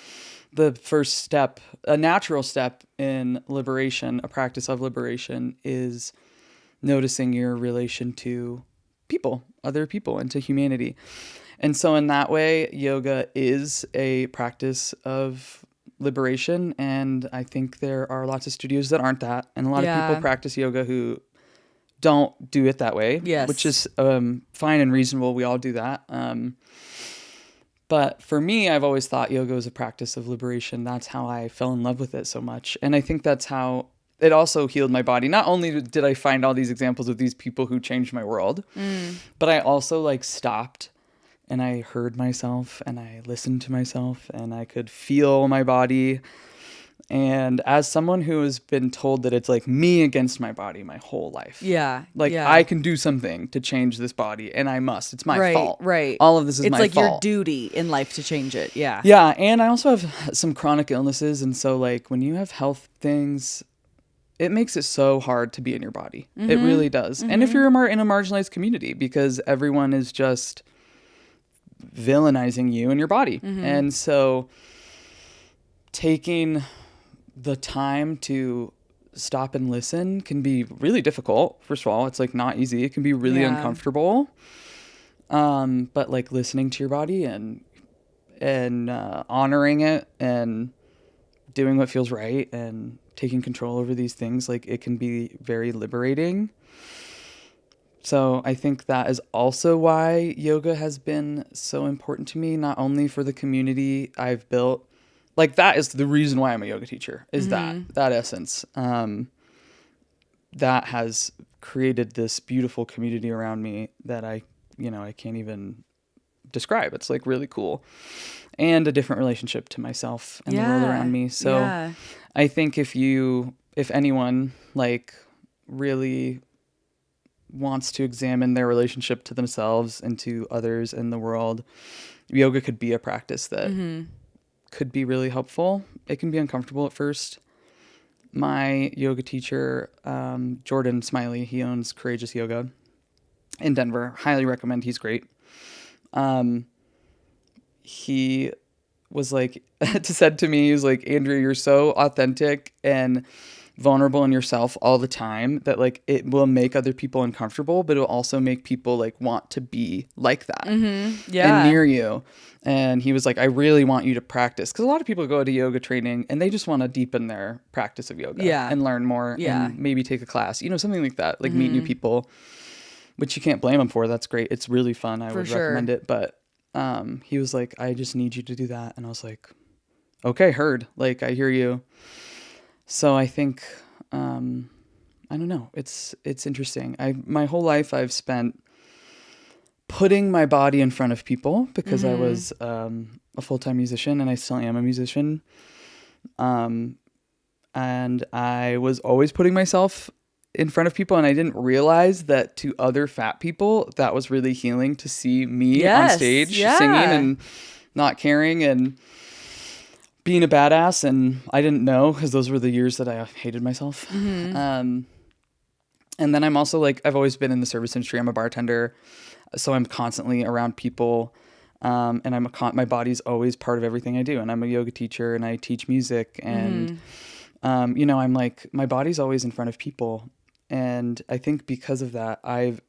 the first step, a natural step in liberation, a practice of liberation, is noticing your relation to people, other people, and to humanity. And so in that way, yoga is a practice of liberation. And I think there are lots of studios that aren't that. And a lot of people practice yoga who don't do it that way, which is fine and reasonable. We all do that. But for me, I've always thought yoga was a practice of liberation. That's how I fell in love with it so much. And I think that's how it also healed my body. Not only did I find all these examples of these people who changed my world, but I also like stopped and I heard myself and I listened to myself and I could feel my body. And as someone who has been told that it's like me against my body my whole life. I can do something to change this body and I must. It's my fault. Right. All of this is my fault. It's like your duty in life to change it. Yeah. Yeah. And I also have some chronic illnesses. And so like when you have health things, it makes it so hard to be in your body. It really does. And if you're in a marginalized community, because everyone is just villainizing you and your body. And so taking the time to stop and listen can be really difficult. First of all, it's like not easy. It can be really uncomfortable. But like listening to your body and honoring it and doing what feels right and taking control over these things, like it can be very liberating. So I think that is also why yoga has been so important to me, not only for the community I've built. Like that is the reason why I'm a yoga teacher, is that essence. That has created this beautiful community around me that I can't even describe. It's like really cool. And a different relationship to myself and the world around me. So I think if anyone like really wants to examine their relationship to themselves and to others in the world, yoga could be a practice that could be really helpful. It can be uncomfortable at first. My yoga teacher, Jordan Smiley, he owns Courageous Yoga in Denver. Highly recommend. He's great. He was like, said to me, he was like, Andrea, you're so authentic and vulnerable in yourself all the time that like it will make other people uncomfortable, but it will also make people like want to be like that and near you. And he was like, I really want you to practice, because a lot of people go to yoga training and they just want to deepen their practice of yoga and learn more and maybe take a class, something like that, like meet new people, which you can't blame them for. That's great. It's really fun. I would recommend it. But he was like, I just need you to do that. And I was like, okay, heard. Like, I hear you. So I think, I don't know. It's interesting. My whole life I've spent putting my body in front of people because I was a full-time musician and I still am a musician. And I was always putting myself in front of people, and I didn't realize that to other fat people, that was really healing to see me on stage singing and not caring. And being a badass, and I didn't know because those were the years that I hated myself. And then I'm also like, I've always been in the service industry. I'm a bartender, so I'm constantly around people. And my body's always part of everything I do. And I'm a yoga teacher and I teach music. And, I'm like, my body's always in front of people. And I think because of that, I've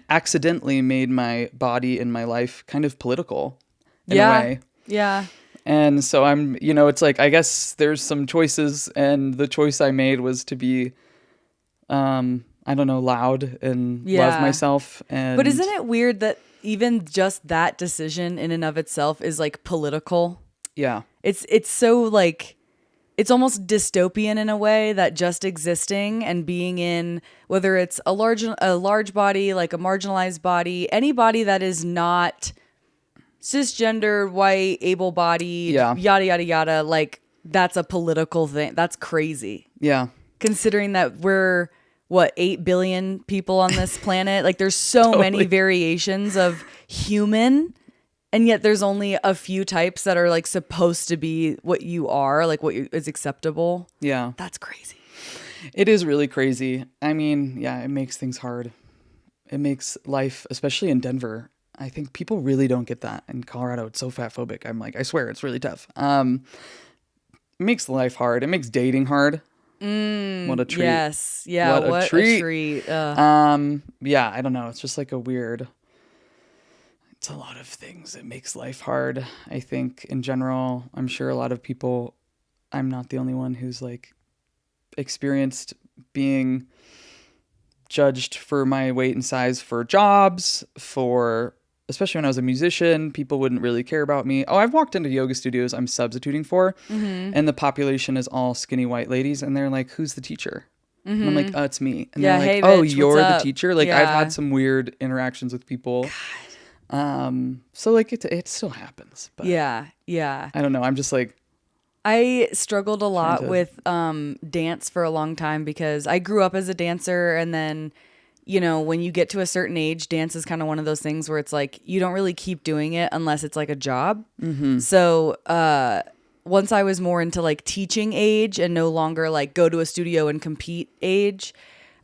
accidentally made my body and my life kind of political in a way. Yeah. And so I'm, it's like, I guess there's some choices, and the choice I made was to be, I don't know, loud and love myself. But isn't it weird that even just that decision in and of itself is like political? Yeah. It's so like, it's almost dystopian in a way that just existing and being in, whether it's a large body, like a marginalized body, any body that is not cisgender, white, able-bodied, yada, yada, yada, like that's a political thing. That's crazy. Yeah. Considering that we're, 8 billion people on this planet? Like there's so many variations of human, and yet there's only a few types that are like supposed to be what you are, like what is acceptable. Yeah. That's crazy. It is really crazy. I mean, yeah, it makes things hard. It makes life, especially in Denver. I think people really don't get that. In Colorado, it's so fat phobic. I'm like, I swear it's really tough. It makes life hard. It makes dating hard. What a treat. Yes. Yeah. What a treat. Yeah, I don't know. It's just like it's a lot of things. It makes life hard. I think in general, I'm sure a lot of people, I'm not the only one who's like experienced being judged for my weight and size for jobs, especially when I was a musician, people wouldn't really care about me. Oh, I've walked into yoga studios I'm substituting for, and the population is all skinny white ladies, and they're like, "Who's the teacher?" And I'm like, "Oh, it's me." And they're like, hey, "Oh, bitch, you're what's the up?" teacher." Like I've had some weird interactions with people. So like it still happens. But Yeah. I don't know. I'm just like, I struggled a lot with dance for a long time because I grew up as a dancer, and then, when you get to a certain age, dance is kind of one of those things where it's like you don't really keep doing it unless it's like a job. So once I was more into like teaching age and no longer like go to a studio and compete age,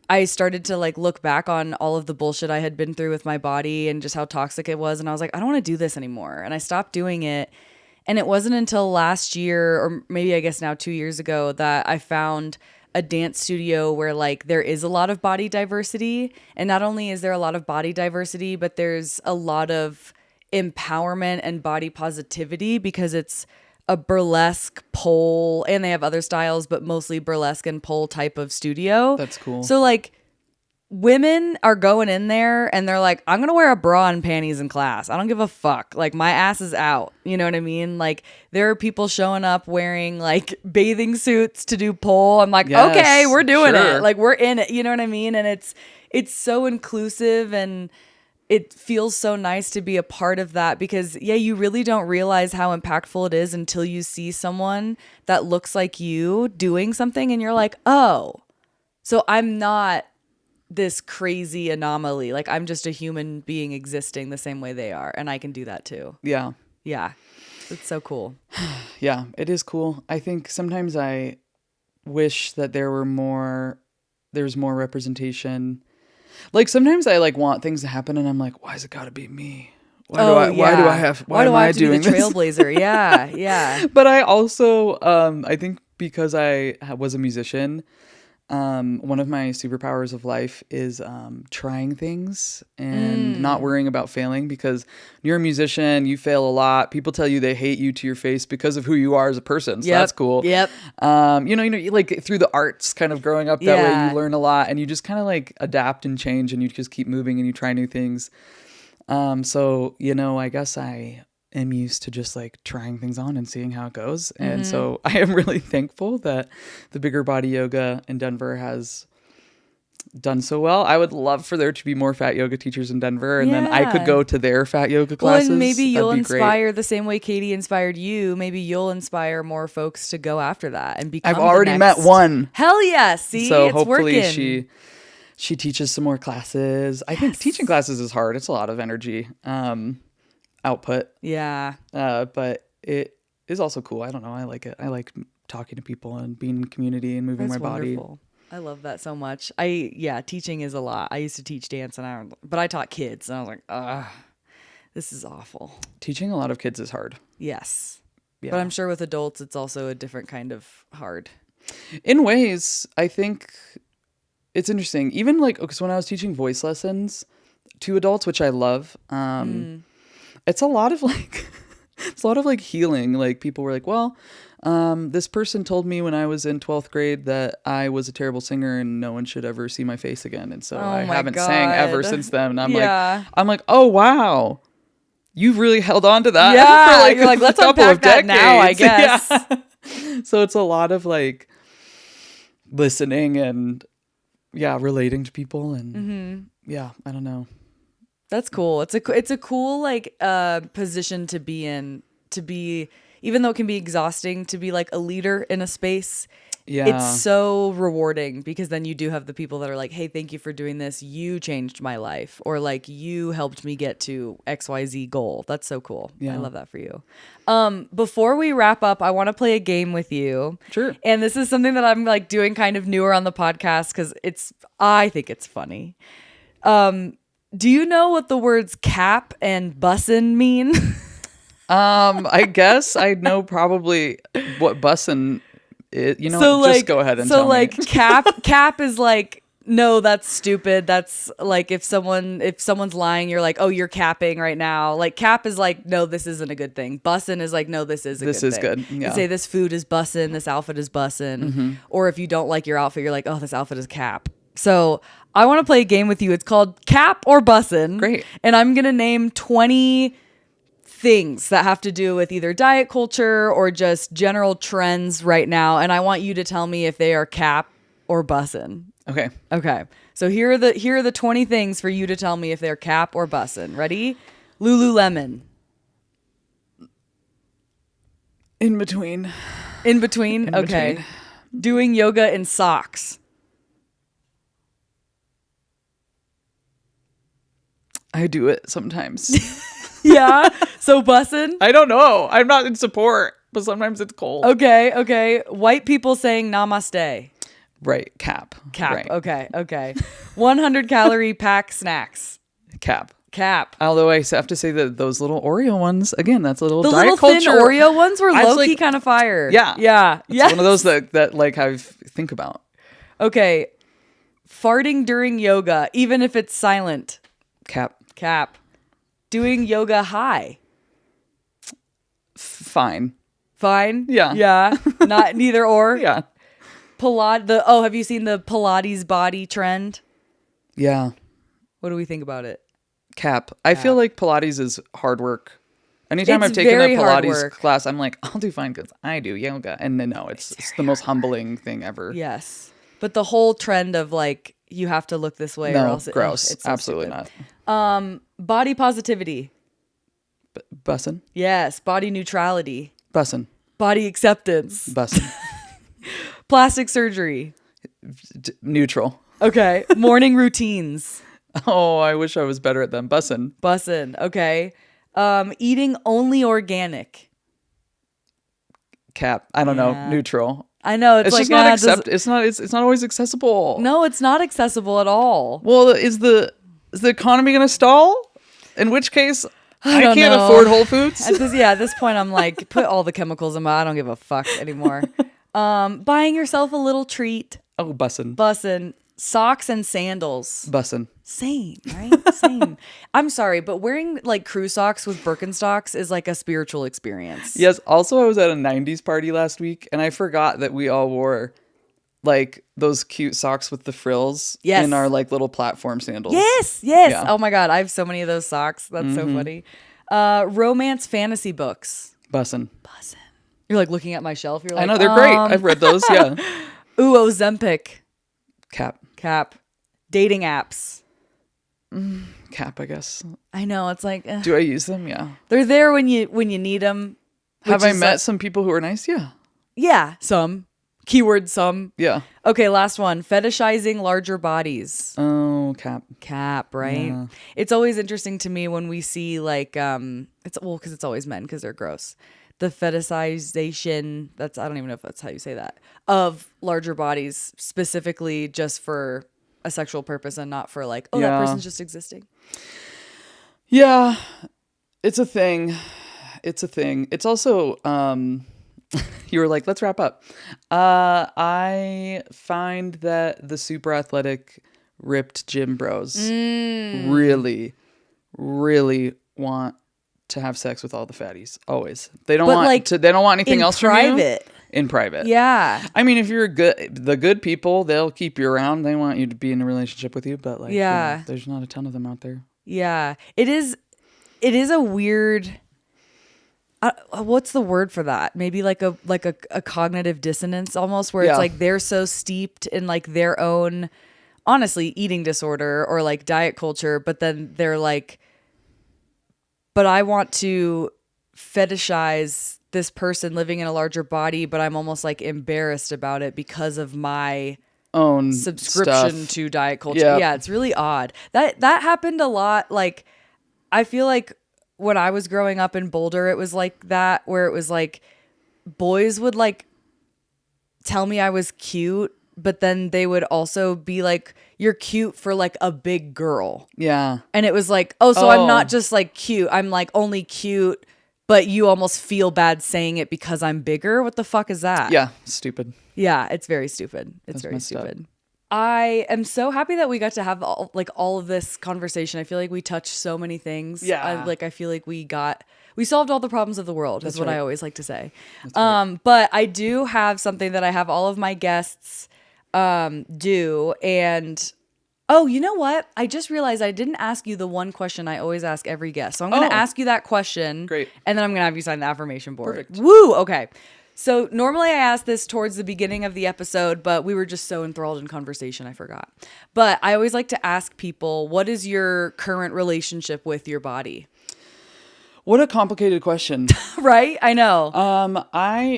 I started to like look back on all of the bullshit I had been through with my body and just how toxic it was. And I was like, I don't want to do this anymore. And I stopped doing it. And it wasn't until last year, or maybe I guess now 2 years ago, that I found a dance studio where like there is a lot of body diversity. And not only is there a lot of body diversity, but there's a lot of empowerment and body positivity because it's a burlesque pole, and they have other styles, but mostly burlesque and pole type of studio. That's cool. So like women are going in there and they're like, I'm going to wear a bra and panties in class. I don't give a fuck. Like my ass is out. You know what I mean? Like there are people showing up wearing like bathing suits to do pole. I'm like, Yes, okay, we're doing sure. it. Like we're in it. You know what I mean? And it's so inclusive, and it feels so nice to be a part of that because, yeah, you really don't realize how impactful it is until you see someone that looks like you doing something and you're like, oh, so I'm not this crazy anomaly. Like I'm just a human being existing the same way they are, and I can do that too. Yeah. Yeah. It's so cool. Yeah, it is cool. I think sometimes I wish that there's more representation. Like sometimes I like want things to happen and I'm like, why has it got to be me? Why do I have to be the this? trailblazer? Yeah. Yeah. But I also, I think because I was a musician, one of my superpowers of life is trying things and not worrying about failing, because when you're a musician, you fail a lot. People tell you they hate you to your face because of who you are as a person. So that's cool. Yep. You like through the arts kind of growing up that way, you learn a lot and you just kind of like adapt and change and you just keep moving and you try new things. So, I guess I am used to just like trying things on and seeing how it goes. And so I am really thankful that the Bigger Body Yoga in Denver has done so well. I would love for there to be more fat yoga teachers in Denver, and then I could go to their fat yoga classes. Well, and maybe you'll inspire great. The same way Katie inspired you. Maybe you'll inspire more folks to go after that and become I've already met one. Hell yes. See, so it's hopefully working. she teaches some more classes. I think teaching classes is hard. It's a lot of energy output. Yeah. But is also cool. I don't know. I like it. I like talking to people and being in community and moving That's my body. wonderful. I love that so much. Teaching is a lot. I used to teach dance but I taught kids and I was like, this is awful. Teaching a lot of kids is hard. Yes. Yeah. But I'm sure with adults, it's also a different kind of hard. In ways, I think it's interesting. Even like, because when I was teaching voice lessons to adults, which I love, it's a lot of like, it's a lot of like healing. Like people were like, well, this person told me when I was in 12th grade that I was a terrible singer and no one should ever see my face again. And so I haven't sang ever since then. And I'm like, oh, wow. You've really held on to that. Yeah. For like you're like, let's couple unpack of that now, I guess. Yeah. So it's a lot of like listening and relating to people. And I don't know. That's cool. It's a cool like position to be in, to be, even though it can be exhausting to be like a leader in a space. Yeah. It's so rewarding because then you do have the people that are like, hey, thank you for doing this. You changed my life. Or like you helped me get to XYZ goal. That's so cool. Yeah. I love that for you. Before we wrap up, I want to play a game with you. Sure. And this is something that I'm like doing kind of newer on the podcast because I think it's funny. Do you know what the words cap and bussin' mean? I guess I know probably what bussin' is. You know, so what? Like, just go ahead and tell me. So like cap is like, no, that's stupid. That's like if someone's lying, you're like, oh, you're capping right now. Like cap is like, no, this isn't a good thing. Bussin' is like, no, this is a good thing. This is good. Yeah. You say this food is bussin', this outfit is bussin'. Mm-hmm. Or if you don't like your outfit, you're like, oh, this outfit is cap. So I want to play a game with you. It's called Cap or Bussin'. Great. And I'm going to name 20 things that have to do with either diet culture or just general trends right now. And I want you to tell me if they are cap or bussin'. Okay. Okay. So here are the 20 things for you to tell me if they're cap or bussin'. Ready? Lululemon. In between. In between? Okay. Between. Doing yoga in socks. I do it sometimes. Yeah. So bussin'? I don't know. I'm not in support, but sometimes it's cold. Okay. White people saying namaste. Right. Cap. Cap. Right. Okay. 100 calorie pack snacks. Cap. Although I have to say that those little Oreo ones, again, that's a little the diet little culture. thin Oreo ones were low-key kind of fire. Yeah. It's one of those that like I think about. Okay. Farting during yoga, even if it's silent. Cap. Doing yoga high. Fine. Yeah. Not neither or. Yeah. Have you seen the Pilates body trend? Yeah. What do we think about it? Cap. I feel like Pilates is hard work. Anytime I've taken a Pilates class, I'm like, I'll do fine because I do yoga. And then no, it's the most humbling thing ever. Yes. But the whole trend of like, you have to look this way or else gross. It's so absolutely stupid. not. Body positivity. Bussin'. Yes. Body neutrality. Bussin'. Body acceptance. Bussin'. Plastic surgery. Neutral. Okay. Morning routines. Oh, I wish I was better at them. Bussin'. Okay. Eating only organic. Cap. I don't know. Neutral. I know it's like just not it's not always accessible. No, it's not accessible at all. Well, is the economy going to stall? In which case, I can't know. afford Whole Foods. At this point, I'm like, put all the chemicals in I don't give a fuck anymore. Buying yourself a little treat. Oh, bussin'. Socks and sandals. Bussin'. Same, right? Same. I'm sorry, but wearing like crew socks with Birkenstocks is like a spiritual experience. Yes. Also, I was at a 90s party last week and I forgot that we all wore like those cute socks with the frills in our like little platform sandals. Yes. Yeah. Oh my God. I have so many of those socks. That's so funny. Romance fantasy books. Bussin'. You're like looking at my shelf. You're like, I know they're great. I've read those. Yeah. Ooh, Ozempic. Cap. Dating apps. Cap, I guess. I know. It's like, do I use them? Yeah. They're there when you need them. Have I met some people who are nice? Yeah. Yeah. Some. Keyword some. Yeah. Okay, last one. Fetishizing larger bodies. Oh, Cap, right? Yeah. It's always interesting to me when we see like, because it's always men because they're gross. the fetishization, I don't even know if that's how you say that, of larger bodies specifically just for a sexual purpose and not for like, oh, that person's just existing. Yeah, it's a thing. It's also, you were like, let's wrap up. I find that the super athletic, ripped gym bros really, really want to have sex with all the fatties. Always. They don't want anything else from you. In private. Yeah. I mean, if you're the good people, they'll keep you around. They want you to be in a relationship with you, but like, there's not a ton of them out there. Yeah. It is a weird, what's the word for that? Maybe like a cognitive dissonance almost, where it's like they're so steeped in like their own, honestly, eating disorder or like diet culture, but then they're like, but I want to fetishize this person living in a larger body, but I'm almost like embarrassed about it because of my own subscription stuff. to diet culture. Yep. Yeah, it's really odd. That happened a lot. Like, I feel like when I was growing up in Boulder, it was like that, where it was like boys would like tell me I was cute, but then they would also be like, you're cute for like a big girl. Yeah. And it was like, so I'm not just like cute. I'm like only cute, but you almost feel bad saying it because I'm bigger. What the fuck is that? Yeah. Stupid. Yeah. It's very stupid. It's very stupid. Up. I am so happy that we got to have all of this conversation. I feel like we touched so many things. Yeah. I feel like we solved all the problems of the world. That's what I always like to say. Right. But I do have something that I have all of my guests do. And you know what? I just realized I didn't ask you the one question I always ask every guest. So I'm going to ask you that question. Great. And then I'm going to have you sign the affirmation board. Perfect. Woo! Okay. So normally I ask this towards the beginning of the episode, but we were just so enthralled in conversation, I forgot. But I always like to ask people, what is your current relationship with your body? What a complicated question. Right? I know.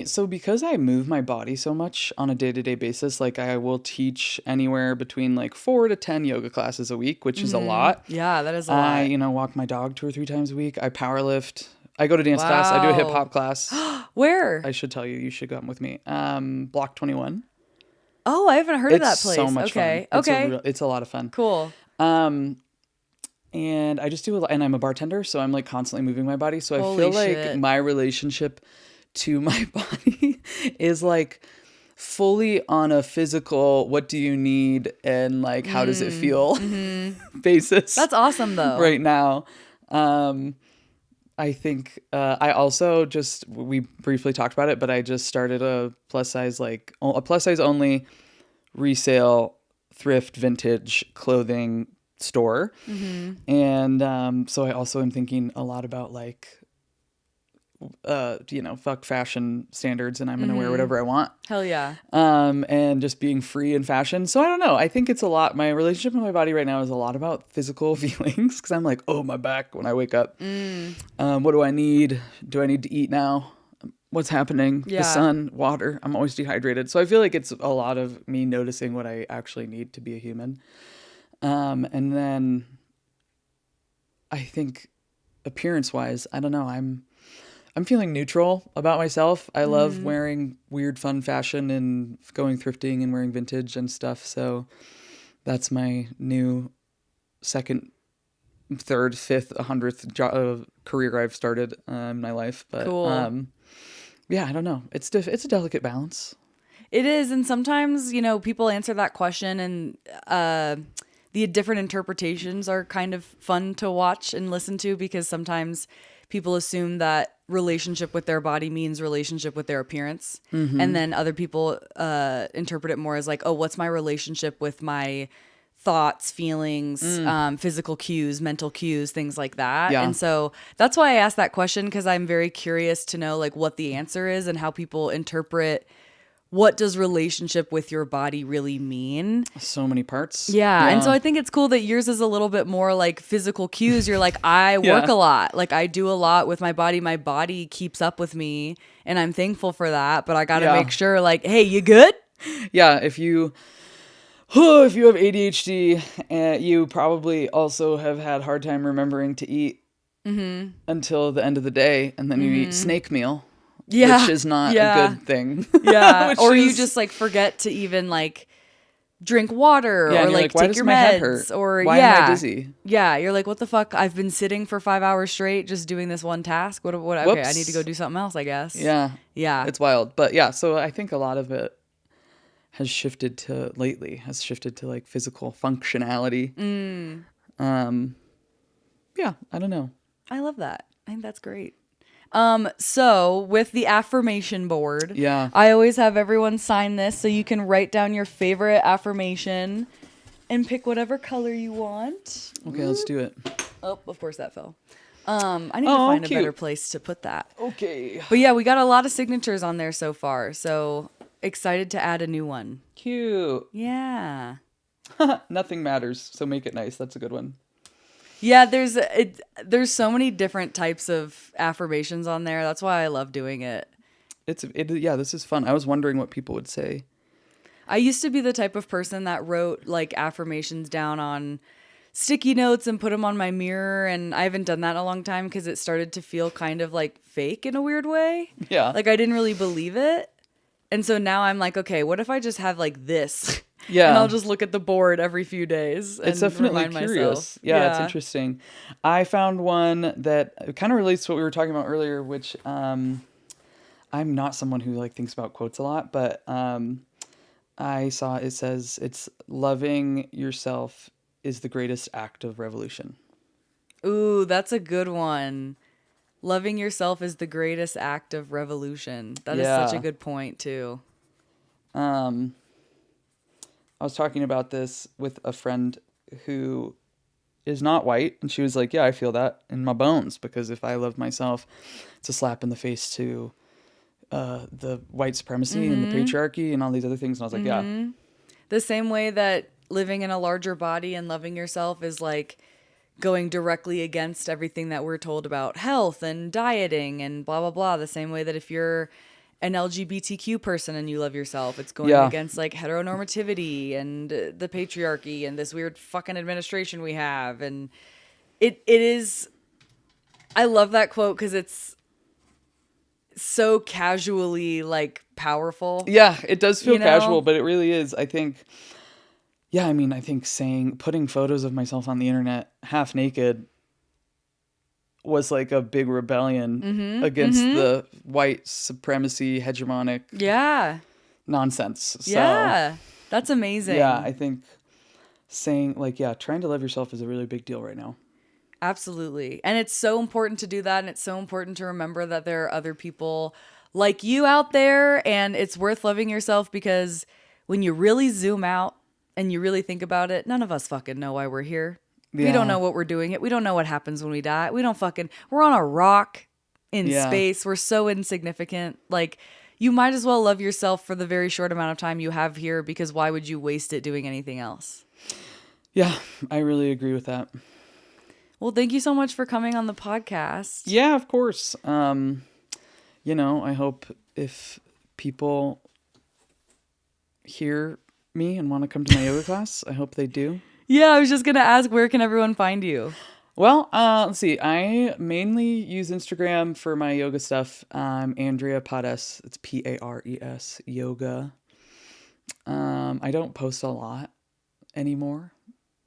So because I move my body so much on a day-to-day basis, like I will teach anywhere between like 4 to 10 yoga classes a week, which is a lot. Yeah, that is a lot. I, walk my dog 2 or 3 times a week. I power lift. I go to dance class. I do a hip hop class. Where? I should tell you. You should come with me. Block 21. Oh, I haven't heard of that place. So much fun. Okay. It's a lot of fun. Cool. And I just do and I'm a bartender, so I'm like constantly moving my body. So I feel like my relationship to my body is like fully on a physical, what do you need and like how does it feel basis. That's awesome though. Right now. I think I also we briefly talked about it, but I just started a plus size only resale thrift vintage clothing store. And so I also am thinking a lot about like fuck fashion standards, and I'm gonna wear whatever I want. Hell yeah. And just being free in fashion. So I don't know, I think it's a lot, my relationship with my body right now is a lot about physical feelings, because I'm like, oh, my back when I wake up. What do I need to eat now? What's happening? The sun, water. I'm always dehydrated. So I feel like it's a lot of me noticing what I actually need to be a human. And then I think appearance-wise, I don't know, I'm feeling neutral about myself. I love wearing weird, fun fashion and going thrifting and wearing vintage and stuff. So that's my new second, third, fifth, 100th career I've started in my life. But cool. Yeah, I don't know. It's a delicate balance. It is, and sometimes people answer that question, and the different interpretations are kind of fun to watch and listen to, because sometimes people assume that relationship with their body means relationship with their appearance. And then other people interpret it more as like, oh, what's my relationship with my thoughts, feelings, physical cues, mental cues, things like that. Yeah. And so that's why I asked that question, because I'm very curious to know like what the answer is and how people interpret what does relationship with your body really mean? So many parts. Yeah. And so I think it's cool that yours is a little bit more like physical cues. You're like, I work a lot. Like I do a lot with my body. My body keeps up with me, and I'm thankful for that. But I got to make sure like, hey, you good? Yeah. If you have ADHD, you probably also have had a hard time remembering to eat until the end of the day. And then you eat snake meal. Yeah. which is not Yeah. a good thing. Yeah. Which Or you is- just like forget to even like drink water Yeah, or and you're like why take does your my head meds hurt? or Why yeah. am I dizzy? Yeah, you're like, what the fuck? I've been sitting for 5 hours straight just doing this one task. What? Okay, I need to go Whoops. do something else, I guess. Yeah. Yeah. It's wild. But yeah, so I think a lot of it has shifted to like physical functionality. Yeah, I don't know. I love that. I think that's great. So with the affirmation board, Yeah. I always have everyone sign this so you can write down your favorite affirmation and pick whatever color you want. Okay, let's do it. Oh, of course that fell. I need to find a better place to put that. Okay. But yeah, we got a lot of signatures on there so far. So excited to add a new one. Cute. Yeah. Nothing matters, so make it nice. That's a good one. Yeah, there's so many different types of affirmations on there. That's why I love doing it. Yeah, this is fun. I was wondering what people would say. I used to be the type of person that wrote like affirmations down on sticky notes and put them on my mirror, and I haven't done that in a long time because it started to feel kind of like fake in a weird way. Yeah. Like I didn't really believe it. And so now I'm like, okay, what if I just have like this? Yeah. And I'll just look at the board every few days. It's and definitely remind curious. myself. Yeah, it's interesting. I found one that kind of relates to what we were talking about earlier, which I'm not someone who like thinks about quotes a lot, but I saw it says it's loving yourself is the greatest act of revolution. Ooh, that's a good one. Loving yourself is the greatest act of revolution. That is such a good point too. I was talking about this with a friend who is not white, and she was like, yeah, I feel that in my bones, because if I love myself, it's a slap in the face to the white supremacy and the patriarchy and all these other things. And I was like, yeah. The same way that living in a larger body and loving yourself is like going directly against everything that we're told about health and dieting and blah, blah, blah. The same way that if you're an LGBTQ person and you love yourself, it's going against like heteronormativity and the patriarchy and this weird fucking administration we have. And it is, I love that quote because it's so casually like powerful. Yeah, it does feel You know? casual, but it really is. I think, I think putting photos of myself on the internet half naked was like a big rebellion against the white supremacy hegemonic nonsense. So, Yeah, that's amazing. yeah, I think saying like, trying to love yourself is a really big deal right now. Absolutely. And it's so important to do that. And it's so important to remember that there are other people like you out there. And it's worth loving yourself because when you really zoom out and you really think about it, none of us fucking know why we're here. Yeah. We don't know what we're doing. We don't know what happens when we die. We're on a rock in space. We're so insignificant. Like, you might as well love yourself for the very short amount of time you have here, because why would you waste it doing anything else? Yeah, I really agree with that. Well, thank you so much for coming on the podcast. Yeah, of course. I hope if people hear me and want to come to my yoga class, I hope they do. Yeah, I was just going to ask, where can everyone find you? Well, let's see. I mainly use Instagram for my yoga stuff. Andrea Pares. It's Pares yoga. I don't post a lot anymore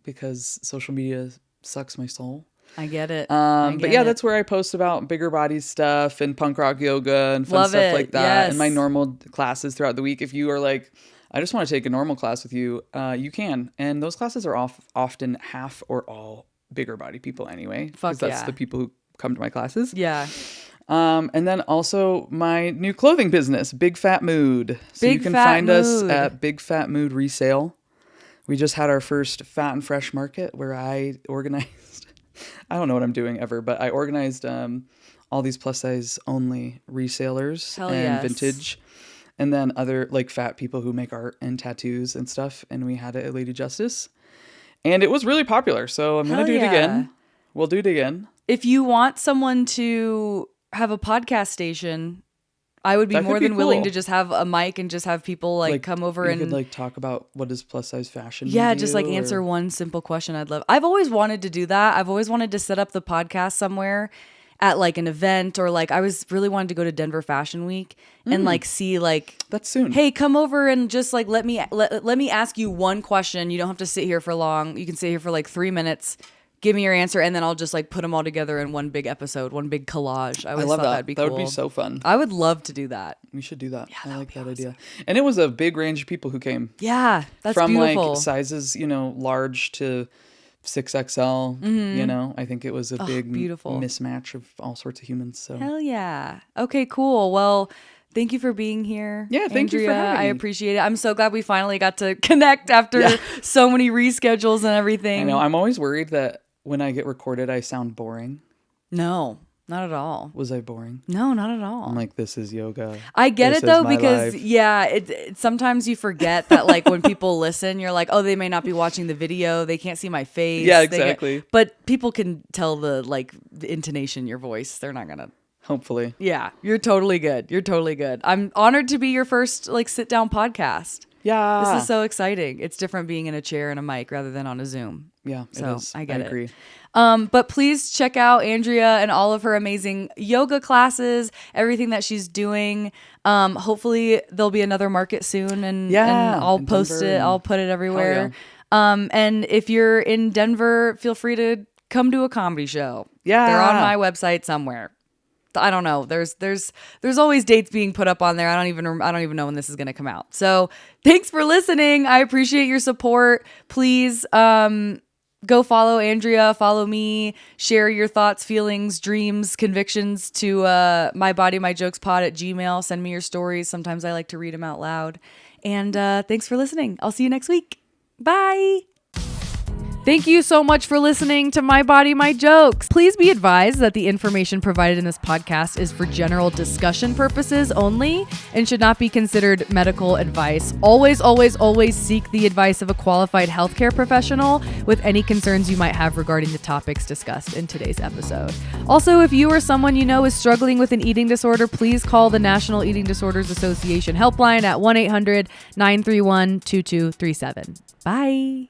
because social media sucks my soul. I get it. But yeah, that's where I post about bigger body stuff and punk rock yoga and fun stuff like that. And my normal classes throughout the week. If you are like, I just want to take a normal class with you, you can. And those classes are often half or all bigger body people anyway. Fuck that's the people who come to my classes. Yeah. And then also my new clothing business, Big Fat Mood. So you can find us at Big Fat Mood Resale. We just had our first Fat and Fresh market where I organized, I don't know what I'm doing ever, but I organized all these plus size only resellers vintage. And then other like fat people who make art and tattoos and stuff. And we had it at Lady Justice. And it was really popular. So I'm going to do it again. We'll do it again. If you want someone to have a podcast station, I would be more than willing to just have a mic and just have people like come over and could like talk about what is plus size fashion. Yeah, just like answer one simple question. I've always wanted to do that. I've always wanted to set up the podcast somewhere at like an event, or like I was really wanted to go to Denver Fashion Week and like see like, that's soon. hey, come over and just like let me ask you one question. You don't have to sit here for long. You can sit here for like 3 minutes. Give me your answer, and then I'll just like put them all together in one big episode, one big collage. I always love thought that. that'd be cool. That would be so fun. I would love to do that. We should do that. Yeah, I like that idea. And it was a big range of people who came. Yeah, that's from beautiful. like sizes, large to 6XL. I think it was a big beautiful mismatch of all sorts of humans. So hell yeah. Okay, cool. Well, thank you for being here. Yeah, thank you for Andrea. having me. I appreciate it. I'm so glad we finally got to connect after so many reschedules and everything. I know. I'm always worried that when I get recorded, I sound boring. No, not at all. Was I boring? No, not at all. I'm like, this is yoga. I get This it though, is my because life. it sometimes you forget that like when people listen, you're like, oh, they may not be watching the video. They can't see my face. Yeah, exactly. But people can tell the intonation in your voice. They're not going to. Hopefully. Yeah, you're totally good. You're totally good. I'm honored to be your first sit down podcast. Yeah. This is so exciting. It's different being in a chair and a mic rather than on a Zoom. Yeah, So it is. I get it. agree. But please check out Andrea and all of her amazing yoga classes, everything that she's doing. Hopefully there'll be another market soon, and I'll post Denver it. I'll put it everywhere. yeah. And if you're in Denver, feel free to come to a comedy show. Yeah. They're on my website somewhere. I don't know. There's always dates being put up on there. I don't even know when this is going to come out. So thanks for listening. I appreciate your support. Please, go follow Andrea, follow me, share your thoughts, feelings, dreams, convictions to mybodymyjokespod at Gmail. Send me your stories. Sometimes I like to read them out loud. And thanks for listening. I'll see you next week. Bye. Thank you so much for listening to My Body, My Jokes. Please be advised that the information provided in this podcast is for general discussion purposes only and should not be considered medical advice. Always, always, always seek the advice of a qualified healthcare professional with any concerns you might have regarding the topics discussed in today's episode. Also, if you or someone you know is struggling with an eating disorder, please call the National Eating Disorders Association helpline at 1-800-931-2237. Bye.